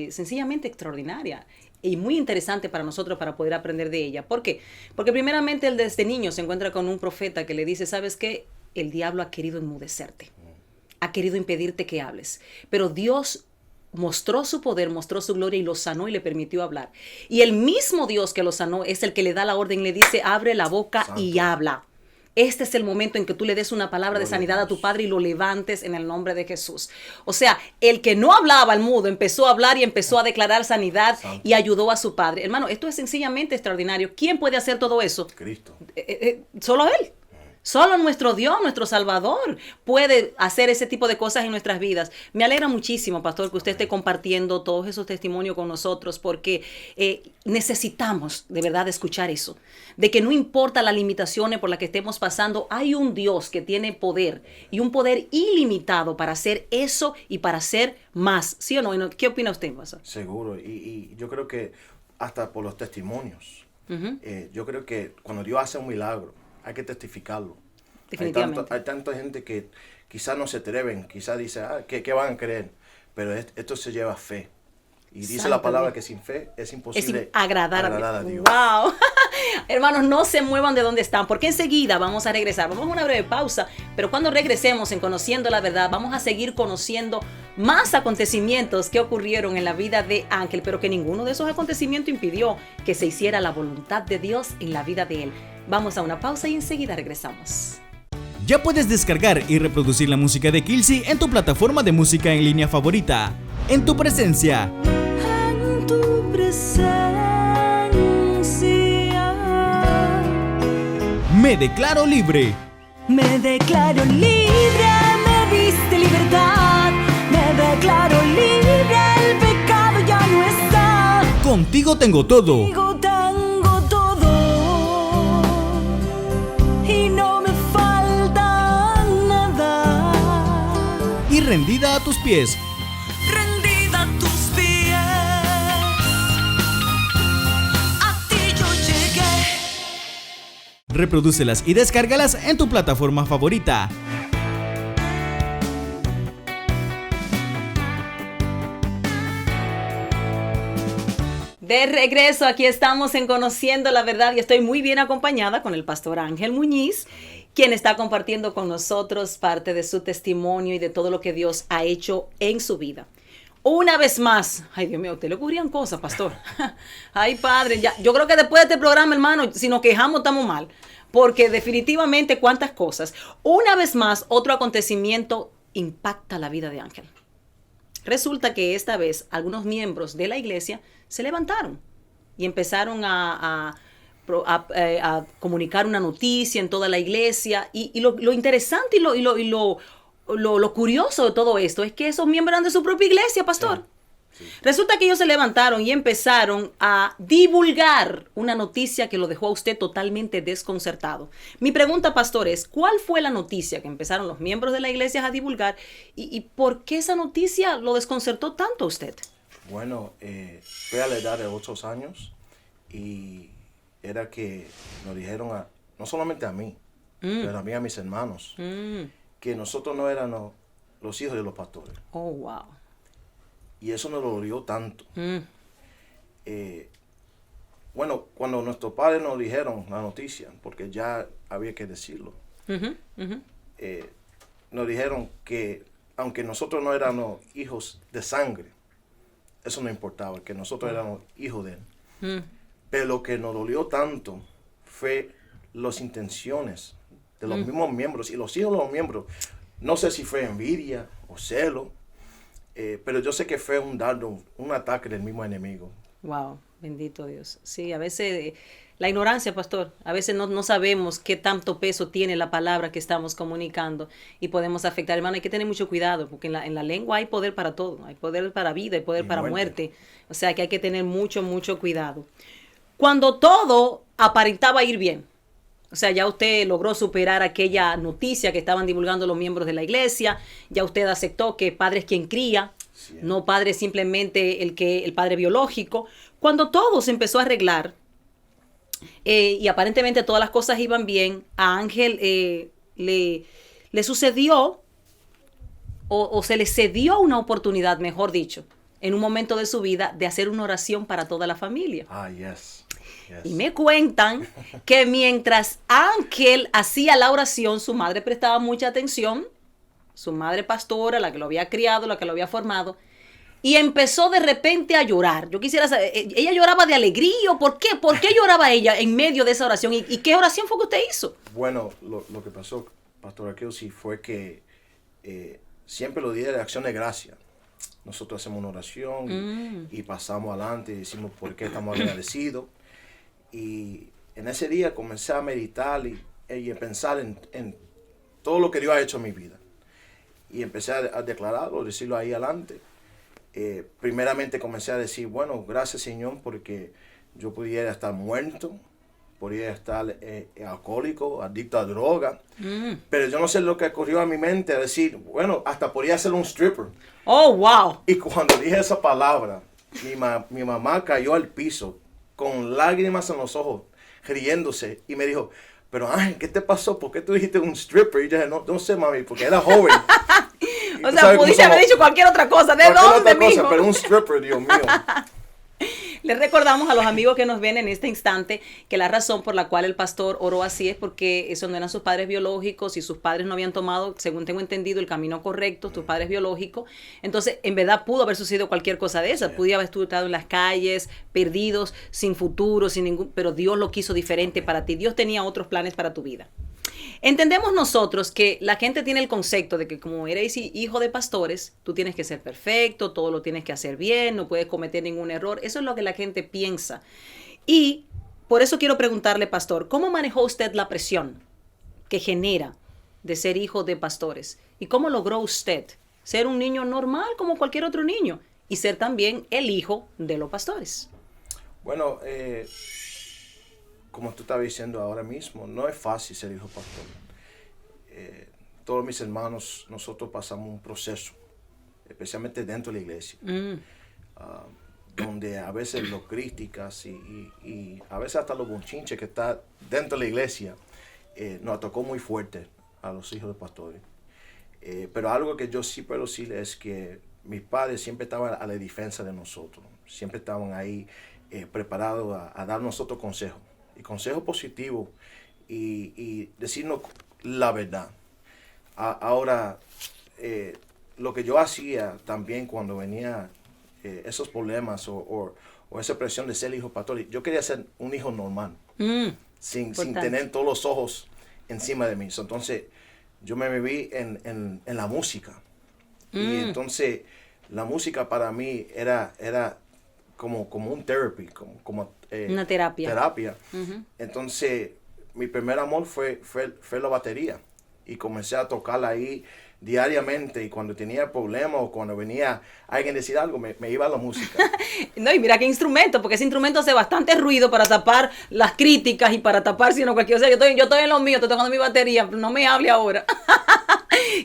Speaker 2: sencillamente extraordinaria y muy interesante para nosotros para poder aprender de ella. ¿Por qué? Porque primeramente él desde niño se encuentra con un profeta que le dice, ¿sabes qué? El diablo ha querido enmudecerte, ha querido impedirte que hables, pero Dios mostró su poder, mostró su gloria y lo sanó y le permitió hablar. Y el mismo Dios que lo sanó es el que le da la orden, le dice, abre la boca
Speaker 4: Santo.
Speaker 2: y habla. Este es el momento en que tú le des una palabra de
Speaker 4: Gloria
Speaker 2: sanidad
Speaker 4: a
Speaker 2: a tu
Speaker 4: Dios.
Speaker 2: padre y lo levantes en el nombre de Jesús. O sea, el que no hablaba al mudo empezó a hablar y empezó a declarar sanidad
Speaker 4: Santo.
Speaker 2: y ayudó a su padre. Hermano, esto es sencillamente extraordinario. ¿Quién puede hacer todo eso?
Speaker 4: Cristo.
Speaker 2: Solo Él. Solo nuestro Dios, nuestro Salvador, puede hacer ese tipo de cosas en nuestras vidas. Me alegra muchísimo, pastor, que usted esté compartiendo todos esos testimonios con nosotros, porque necesitamos de verdad escuchar eso, de que no importa las limitaciones por las que estemos pasando, hay un Dios que tiene poder y un poder ilimitado para hacer eso y para hacer más. ¿Sí o no? ¿Qué opina usted, pastor?
Speaker 4: Seguro. Y yo creo que hasta por los testimonios,
Speaker 2: Ujú.
Speaker 4: yo creo que cuando Dios hace un milagro, hay que testificarlo.
Speaker 2: Definitivamente.
Speaker 4: Hay tanta gente que quizás no se atreven, quizás dice, ¿qué van a creer? Pero esto se lleva fe. Y dice
Speaker 2: Santo
Speaker 4: la palabra
Speaker 2: Dios.
Speaker 4: que sin fe es
Speaker 2: Es
Speaker 4: imposible
Speaker 2: agradar a
Speaker 4: Dios.
Speaker 2: Wow. Hermanos, no se muevan de donde están, porque enseguida vamos a regresar. Vamos a una breve pausa, pero cuando regresemos en Conociendo la Verdad, vamos a seguir conociendo más acontecimientos que ocurrieron en la vida de Ángel, pero que ninguno de esos acontecimientos impidió que se hiciera la voluntad de Dios en la vida de él. Vamos a una pausa y enseguida regresamos.
Speaker 3: Ya puedes descargar y reproducir la música de Kilsi en tu plataforma de música en línea favorita. En tu presencia.
Speaker 1: En tu presencia.
Speaker 3: Me declaro libre.
Speaker 1: Me declaro libre, me diste libertad. Me declaro libre, el pecado ya no está.
Speaker 3: Contigo tengo todo.
Speaker 1: Contigo tengo todo y no me falta nada.
Speaker 3: Y rendida a tus pies.
Speaker 1: Rendida a tus pies, a ti yo llegué.
Speaker 3: Reprodúcelas y descárgalas en tu plataforma favorita.
Speaker 2: De regreso, aquí estamos en Conociendo la Verdad y estoy muy bien acompañada con el pastor Ángel Muñiz, quien está compartiendo con nosotros parte de su testimonio y de todo lo que Dios ha hecho en su vida. Una vez más, ay Dios mío, a usted le ocurrían cosas, pastor. Ay, padre, ya, yo creo que después de este programa, hermano, si nos quejamos estamos mal, porque definitivamente cuántas cosas. Una vez más, otro acontecimiento impacta la vida de Ángel. Resulta que esta vez algunos miembros de la iglesia se levantaron y empezaron a comunicar una noticia en toda la iglesia. Y lo interesante y lo curioso de todo esto es que esos miembros eran de su propia iglesia, pastor.
Speaker 4: Sí.
Speaker 2: Resulta que ellos se levantaron y empezaron a divulgar una noticia que lo dejó a usted totalmente desconcertado. Mi pregunta, pastor, es ¿cuál fue la noticia que empezaron los miembros de la iglesia a divulgar y por qué esa noticia lo desconcertó tanto a usted?
Speaker 4: Bueno, fue a la edad de 8 años y era que nos dijeron, no solamente a mí, pero también a mis hermanos, que nosotros no éramos los hijos de los pastores.
Speaker 2: Oh, wow.
Speaker 4: Y eso nos dolió tanto. Bueno, cuando nuestros padres nos dijeron la noticia, porque ya había que decirlo, nos dijeron que aunque nosotros no éramos hijos de sangre, eso no importaba, que nosotros éramos hijos de él.
Speaker 2: Mm.
Speaker 4: Pero lo que nos dolió tanto fue las intenciones de los mismos miembros y los hijos de los miembros. No sé si fue envidia o celo, pero yo sé que fue un dardo, un ataque del mismo enemigo.
Speaker 2: Wow, bendito Dios. Sí, a veces la ignorancia, pastor, a veces no sabemos qué tanto peso tiene la palabra que estamos comunicando y podemos afectar. Hermano, hay que tener mucho cuidado porque en la lengua hay poder para todo. Hay poder para vida, hay poder para muerte. O sea que hay que tener mucho cuidado. Cuando todo aparentaba ir bien, o sea, ya usted logró superar aquella noticia que estaban divulgando los miembros de la iglesia, ya usted aceptó que padre es quien cría,
Speaker 4: Sí.
Speaker 2: no padre simplemente el padre biológico. Cuando todo se empezó a arreglar y aparentemente todas las cosas iban bien, a Ángel le sucedió o se le cedió una oportunidad, mejor dicho, en un momento de su vida de hacer una oración para toda la familia.
Speaker 4: Yes.
Speaker 2: Y me cuentan que mientras Ángel hacía la oración, su madre prestaba mucha atención, su madre pastora, la que lo había criado, la que lo había formado, y empezó de repente a llorar. Yo quisiera saber, ¿ella lloraba de alegría o por qué? ¿Por qué lloraba ella en medio de esa oración? ¿Y qué oración fue que usted hizo?
Speaker 4: Bueno, lo que pasó, Pastor Kelsey, fue que siempre los días de acción de gracia, nosotros hacemos una oración y pasamos adelante y decimos por qué estamos agradecidos. Y en ese día comencé a meditar y a pensar en todo lo que Dios ha hecho en mi vida. Y empecé a declararlo, decirlo ahí adelante. Primeramente comencé a decir, bueno, gracias Señor porque yo pudiera estar muerto, podría estar alcohólico, adicto a droga. Pero yo no sé lo que ocurrió a mi mente, a decir, bueno, hasta podría ser un stripper.
Speaker 2: ¡Oh, wow!
Speaker 4: Y cuando dije esa palabra, mi mamá cayó al piso con lágrimas en los ojos, riéndose, y me dijo, pero Ángel, ¿qué te pasó? ¿Por qué tú dijiste un stripper? Y yo dije, no sé, mami, porque era joven.
Speaker 2: O sea, pudiste haber dicho cualquier otra cosa. ¿De dónde, mijo?
Speaker 4: Pero un stripper, Dios mío.
Speaker 2: Les recordamos a los amigos que nos ven en este instante que la razón por la cual el pastor oró así es porque esos no eran sus padres biológicos y sus padres no habían tomado, según tengo entendido, el camino correcto, sus padres biológicos. Entonces, en verdad pudo haber sucedido cualquier cosa de esas. Pudo haber estado en las calles, perdidos, sin futuro, sin ningún, pero Dios lo quiso diferente para ti. Dios tenía otros planes para tu vida. Entendemos nosotros que la gente tiene el concepto de que como eres hijo de pastores, tú tienes que ser perfecto, todo lo tienes que hacer bien, no puedes cometer ningún error. Eso es lo que la gente piensa. Y por eso quiero preguntarle, pastor, ¿cómo manejó usted la presión que genera de ser hijo de pastores? ¿Y cómo logró usted ser un niño normal como cualquier otro niño y ser también el hijo de los pastores?
Speaker 4: Bueno, como tú estabas diciendo ahora mismo, no es fácil ser hijo pastor. Todos mis hermanos, nosotros pasamos un proceso, especialmente dentro de la iglesia, donde a veces los críticas y a veces hasta los bonchinches que está dentro de la iglesia nos tocó muy fuerte a los hijos de pastores. Pero algo que yo sí puedo decirle es que mis padres siempre estaban a la defensa de nosotros, siempre estaban ahí preparados a dar nosotros consejos. Y consejo positivo y decirnos la verdad. Ahora, lo que yo hacía también cuando venía esos problemas o esa presión de ser hijo pastor, yo quería ser un hijo normal, sin tener todos los ojos encima de mí. Entonces, yo me viví en la música. Y entonces, la música para mí era como un therapy, como
Speaker 2: una terapia.
Speaker 4: Entonces, mi primer amor fue la batería. Y comencé a tocarla ahí diariamente. Y cuando tenía problemas o cuando venía alguien a decir algo, me iba a la música.
Speaker 2: No, y mira qué instrumento, porque ese instrumento hace bastante ruido para tapar las críticas y para tapar sino cualquier cosa. Yo estoy en lo mío, estoy tocando mi batería, no me hable ahora.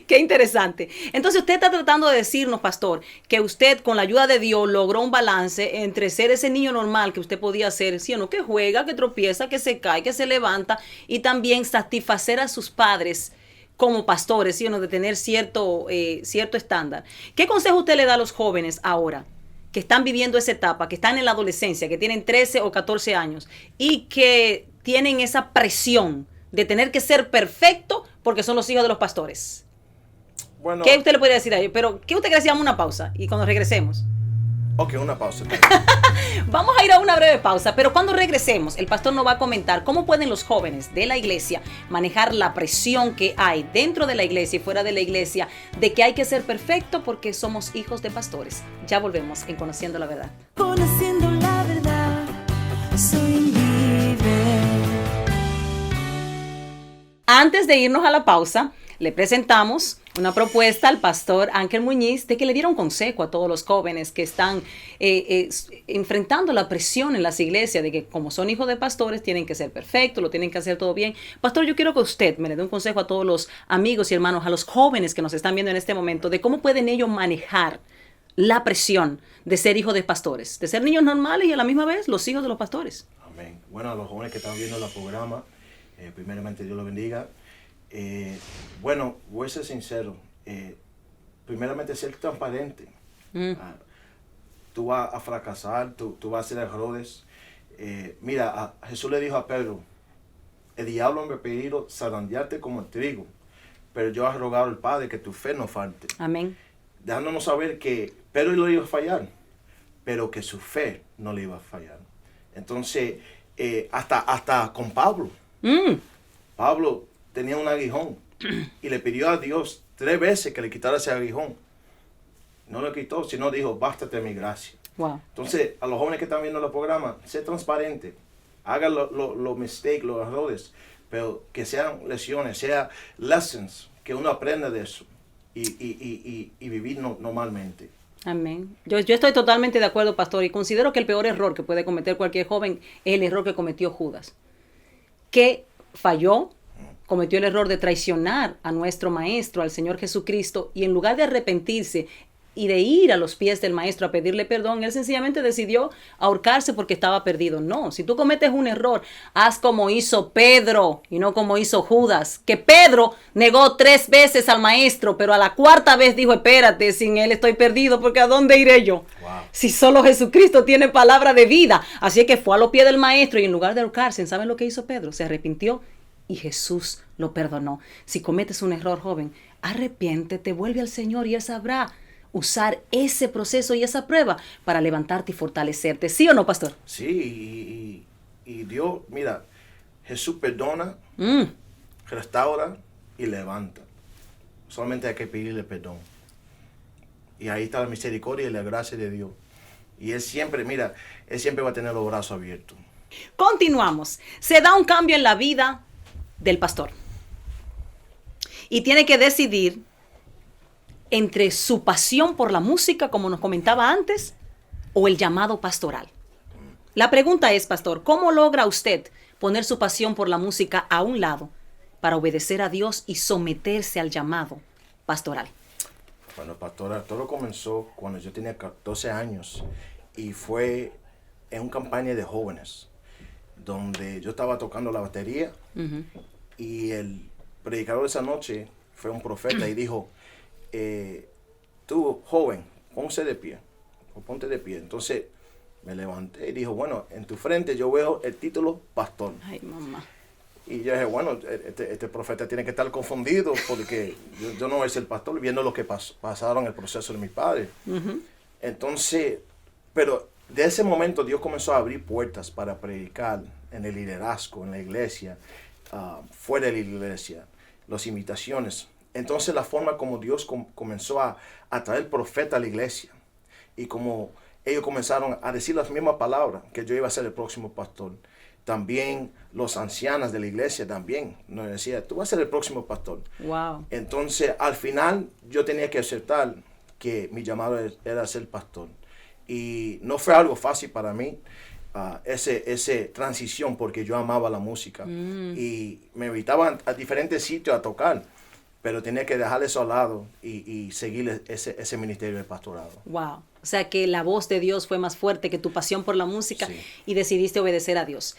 Speaker 2: Qué interesante. Entonces usted está tratando de decirnos, pastor, que usted con la ayuda de Dios logró un balance entre ser ese niño normal que usted podía ser, ¿sí o no? Que juega, que tropieza, que se cae, que se levanta, y también satisfacer a sus padres como pastores, ¿sí o no? De tener cierto estándar. ¿Qué consejo usted le da a los jóvenes ahora que están viviendo esa etapa, que están en la adolescencia, que tienen 13 o 14 años y que tienen esa presión de tener que ser perfecto porque son los hijos de los pastores?
Speaker 4: Bueno,
Speaker 2: ¿Qué usted le podría decir a ellos? Pero, ¿qué usted quiere decir? Hagamos una pausa y cuando regresemos.
Speaker 4: Ok, una pausa.
Speaker 2: Vamos a ir a una breve pausa, pero cuando regresemos, el pastor nos va a comentar cómo pueden los jóvenes de la iglesia manejar la presión que hay dentro de la iglesia y fuera de la iglesia de que hay que ser perfecto porque somos hijos de pastores. Ya volvemos en Conociendo la Verdad.
Speaker 1: Conociendo la verdad, soy libre.
Speaker 2: Antes de irnos a la pausa, le presentamos una propuesta al pastor Ángel Muñiz de que le diera un consejo a todos los jóvenes que están enfrentando la presión en las iglesias de que como son hijos de pastores tienen que ser perfectos, lo tienen que hacer todo bien. Pastor, yo quiero que usted me le dé un consejo a todos los amigos y hermanos, a los jóvenes que nos están viendo en este momento, de cómo pueden ellos manejar la presión de ser hijos de pastores, de ser niños normales y a la misma vez los hijos de los pastores.
Speaker 4: Amén. Bueno, a los jóvenes que están viendo el programa, primeramente Dios los bendiga. Bueno, voy a ser sincero. Primeramente, ser transparente. Tú vas a fracasar, tú vas a hacer errores. Mira, Jesús le dijo a Pedro, el diablo me ha pedido zarandearte como el trigo, pero yo he rogado al Padre que tu fe no falte.
Speaker 2: Amén.
Speaker 4: Dejándonos saber que Pedro lo iba a fallar, pero que su fe no le iba a fallar. Entonces, hasta con Pablo. Pablo tenía un aguijón y le pidió a Dios 3 veces que le quitara ese aguijón. No lo quitó, sino dijo, bástate mi gracia.
Speaker 2: Wow.
Speaker 4: Entonces, a los jóvenes que están viendo los programas, sé transparente, hagan los mistakes, los errores, pero que sean lecciones, sean lessons, que uno aprenda de eso y vivir normalmente.
Speaker 2: Amén. Yo estoy totalmente de acuerdo, pastor, y considero que el peor error que puede cometer cualquier joven es el error que cometió Judas, que falló, cometió el error de traicionar a nuestro Maestro, al Señor Jesucristo, y en lugar de arrepentirse y de ir a los pies del Maestro a pedirle perdón, él sencillamente decidió ahorcarse porque estaba perdido. No, si tú cometes un error, haz como hizo Pedro y no como hizo Judas, que Pedro negó 3 veces al Maestro, pero a la 4ª vez dijo, espérate, sin él estoy perdido, porque ¿a dónde iré yo? Wow. Si solo Jesucristo tiene palabra de vida. Así que fue a los pies del Maestro y en lugar de ahorcarse, ¿saben lo que hizo Pedro? Se arrepintió y Jesús lo perdonó. Si cometes un error, joven, arrepiéntete, vuelve al Señor y Él sabrá usar ese proceso y esa prueba para levantarte y fortalecerte. ¿Sí o no, pastor?
Speaker 4: Sí, y Dios, mira, Jesús perdona, restaura y levanta. Solamente hay que pedirle perdón. Y ahí está la misericordia y la gracia de Dios. Y Él siempre, mira, Él siempre va a tener los brazos abiertos.
Speaker 2: Continuamos. Se da un cambio en la vida del pastor. Y tiene que decidir entre su pasión por la música, como nos comentaba antes, o el llamado pastoral. La pregunta es, pastor, ¿cómo logra usted poner su pasión por la música a un lado para obedecer a Dios y someterse al llamado pastoral?
Speaker 4: Bueno, pastora, todo comenzó cuando yo tenía 14 años y fue en una campaña de jóvenes donde yo estaba tocando la batería y el predicador de esa noche fue un profeta y dijo, tú, joven, ponte de pie. Entonces me levanté y dijo, bueno, en tu frente yo veo el título pastor.
Speaker 2: Ay, mamá.
Speaker 4: Y yo dije, bueno, este profeta tiene que estar confundido porque yo no soy el pastor, viendo lo que pasaron en el proceso de mi padre. Entonces, pero de ese momento Dios comenzó a abrir puertas para predicar en el liderazgo, en la iglesia, fuera de la iglesia, las invitaciones. Entonces la forma como Dios comenzó a traer profeta a la iglesia y como ellos comenzaron a decir las mismas palabras, que yo iba a ser el próximo pastor. También los ancianos de la iglesia también nos decían, tú vas a ser el próximo pastor.
Speaker 2: Wow.
Speaker 4: Entonces al final yo tenía que aceptar que mi llamado era ser pastor. Y no fue algo fácil para mí, ese transición, porque yo amaba la música. Y me invitaban a diferentes sitios a tocar, pero tenía que dejar eso al lado y seguir ese ministerio de pastorado.
Speaker 2: Wow. O sea que la voz de Dios fue más fuerte que tu pasión por la música,
Speaker 4: sí,
Speaker 2: y decidiste obedecer a Dios.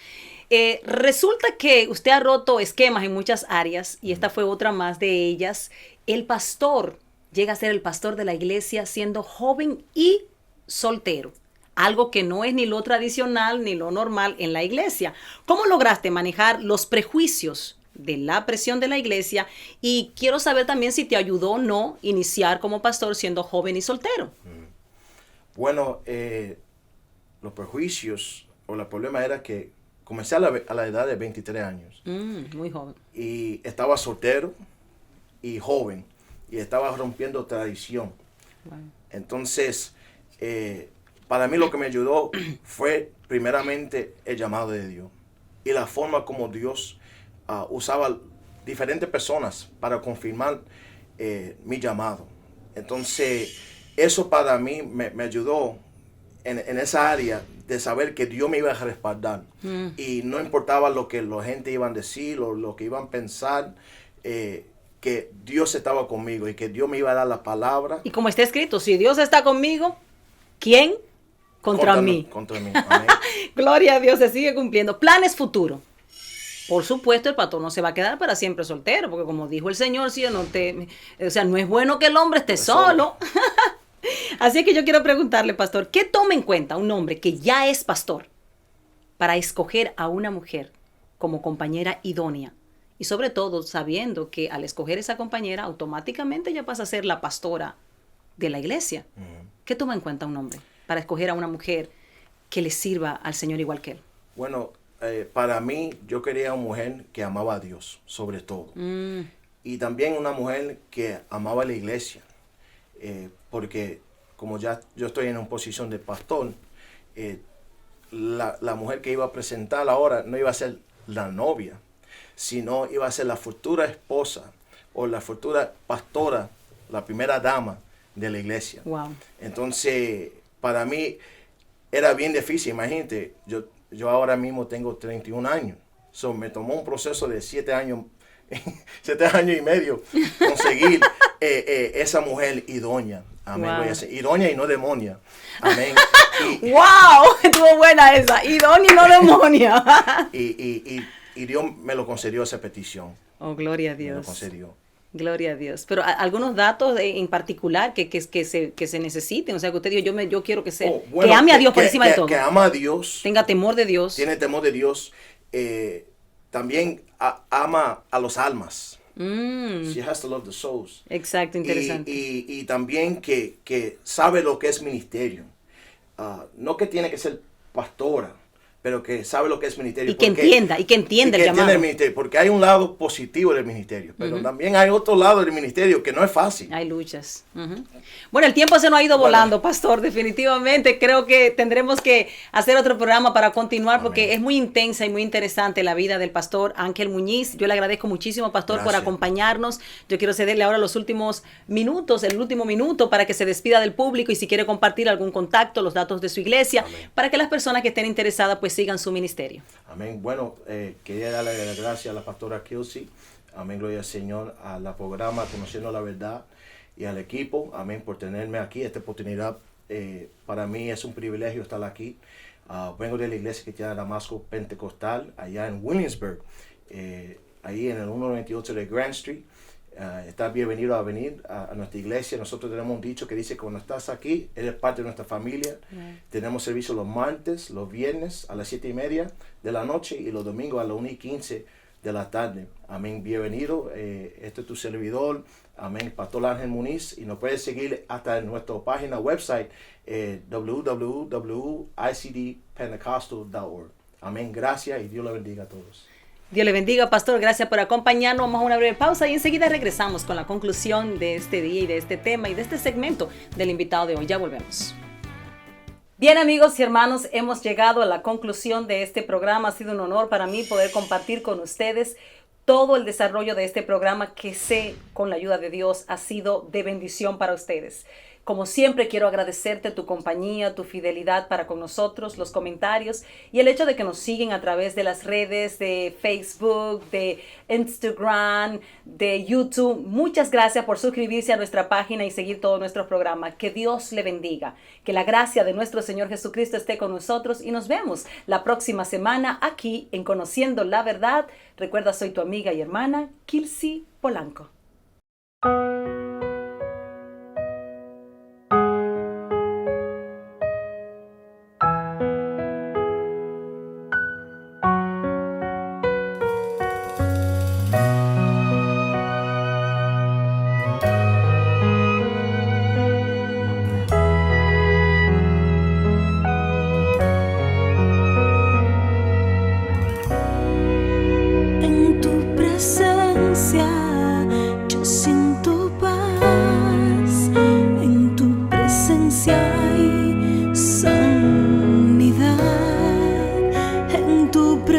Speaker 2: Resulta que usted ha roto esquemas en muchas áreas y esta fue otra más de ellas. El pastor llega a ser el pastor de la iglesia siendo joven y soltero. Algo que no es ni lo tradicional ni lo normal en la iglesia. ¿Cómo lograste manejar los prejuicios de la presión de la iglesia? Y quiero saber también si te ayudó o no iniciar como pastor siendo joven y soltero.
Speaker 4: Bueno, los prejuicios o el problema era que comencé a la edad de 23 años.
Speaker 2: Muy joven.
Speaker 4: Y estaba soltero y joven. Y estaba rompiendo tradición.
Speaker 2: Wow.
Speaker 4: Entonces, para mí lo que me ayudó fue primeramente el llamado de Dios. Y la forma como Dios usaba diferentes personas para confirmar mi llamado. Entonces, eso para mí me ayudó en esa área de saber que Dios me iba a respaldar. Y no importaba lo que la gente iba a decir o lo que iban a pensar, que Dios estaba conmigo y que Dios me iba a dar la palabra.
Speaker 2: Y como está escrito, si Dios está conmigo, ¿quién contra mí?
Speaker 4: Contra mí. Amén.
Speaker 2: Gloria a Dios, se sigue cumpliendo. Planes futuros. Por supuesto, el pastor no se va a quedar para siempre soltero, porque como dijo el Señor, si no no es bueno que el hombre esté solo. Así que yo quiero preguntarle, pastor, ¿qué toma en cuenta un hombre que ya es pastor para escoger a una mujer como compañera idónea? Y sobre todo, sabiendo que al escoger esa compañera, automáticamente ya pasa a ser la pastora de la iglesia. ¿Qué toma en cuenta un hombre para escoger a una mujer que le sirva al Señor igual que él?
Speaker 4: Bueno, para mí, yo quería una mujer que amaba a Dios, sobre todo. Y también una mujer que amaba a la iglesia. Porque como ya yo estoy en una posición de pastor, la mujer que iba a presentar ahora no iba a ser la novia, sino iba a ser la futura esposa o la futura pastora, la primera dama de la iglesia.
Speaker 2: Wow.
Speaker 4: Entonces, para mí era bien difícil. Imagínate, yo ahora mismo tengo 31 años. So, me tomó un proceso de 7 años, 7 años y medio conseguir esa mujer idónea. Amén.
Speaker 2: Wow.
Speaker 4: Voy a decir, idónea y no demonia. Amén.
Speaker 2: ¡Wow! Estuvo buena esa. Idónea y no demonia.
Speaker 4: Y Dios me lo concedió esa petición.
Speaker 2: Oh, gloria a
Speaker 4: Me lo
Speaker 2: Dios.
Speaker 4: concedió.
Speaker 2: Gloria a Dios. Pero algunos datos en particular que se necesiten. O sea, que usted dijo, yo quiero que sea,
Speaker 4: Bueno,
Speaker 2: que ame a Dios por encima de todo.
Speaker 4: Que ama a Dios.
Speaker 2: Tenga temor de Dios.
Speaker 4: Tiene temor de Dios. También ama a los almas. She has to love the souls.
Speaker 2: Exacto, interesante.
Speaker 4: Y también que sabe lo que es ministerio. No que tiene que ser pastora, pero que sabe lo que es ministerio.
Speaker 2: Y que entienda el llamado.
Speaker 4: El ministerio, porque hay un lado positivo del ministerio, pero también hay otro lado del ministerio que no es fácil.
Speaker 2: Hay luchas. Bueno, el tiempo se nos ha ido volando, pastor, definitivamente. Creo que tendremos que hacer otro programa para continuar porque es muy intensa y muy interesante la vida del pastor Ángel Muñiz. Yo le agradezco muchísimo, pastor, por acompañarnos. Yo quiero cederle ahora los últimos minutos, el último minuto para que se despida del público y si quiere compartir algún contacto, los datos de su iglesia, para que las personas que estén interesadas pues sigan su ministerio.
Speaker 4: Amén. Bueno, quería darle las gracias a la pastora Kelsey. Amén, gloria al Señor, a la programa Conociendo la Verdad y al equipo. Amén, por tenerme aquí. Esta oportunidad para mí es un privilegio estar aquí. Vengo de la iglesia cristiana de Damasco Pentecostal, allá en Williamsburg, ahí en el 198 de Grand Street. Estás bienvenido a venir a nuestra iglesia. Nosotros tenemos un dicho que dice que cuando estás aquí, eres parte de nuestra familia. Tenemos servicio los martes, los viernes a las 7:30 de la noche y los domingos a las 1:15 de la tarde. Amén, bienvenido. Este es tu servidor, amén, Pastor Ángel Muñiz. Y nos puedes seguir hasta en nuestra página website, www.icdpentecostal.org. Amén, gracias y Dios le bendiga a todos.
Speaker 2: Dios le bendiga, pastor. Gracias por acompañarnos. Vamos a una breve pausa y enseguida regresamos con la conclusión de este día y de este tema y de este segmento del invitado de hoy. Ya volvemos. Bien, amigos y hermanos, hemos llegado a la conclusión de este programa. Ha sido un honor para mí poder compartir con ustedes todo el desarrollo de este programa que sé, con la ayuda de Dios, ha sido de bendición para ustedes. Como siempre, quiero agradecerte tu compañía, tu fidelidad para con nosotros, los comentarios y el hecho de que nos siguen a través de las redes de Facebook, de Instagram, de YouTube. Muchas gracias por suscribirse a nuestra página y seguir todos nuestros programas. Que Dios le bendiga. Que la gracia de nuestro Señor Jesucristo esté con nosotros y nos vemos la próxima semana aquí en Conociendo la Verdad. Recuerda, soy tu amiga y hermana, Kelsey Polanco.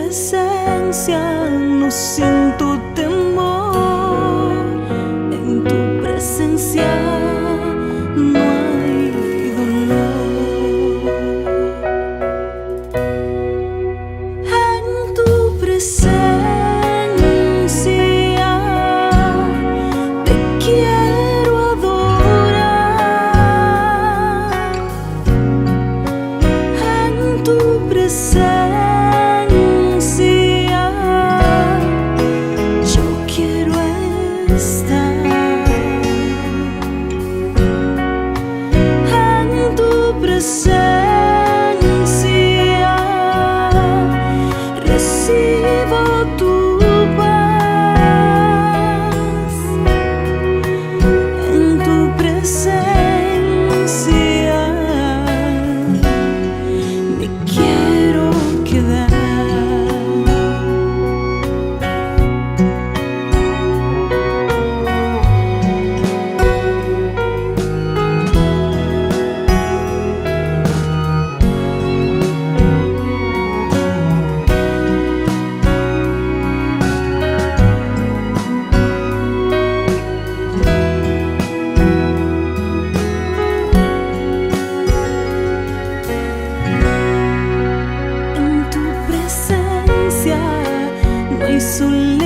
Speaker 1: presencia no siento temor, en tu presencia no hay dolor. En tu presencia te quiero adorar. En tu presencia recibo tu paz, en tu presencia me quiero quedar. No hay soledad.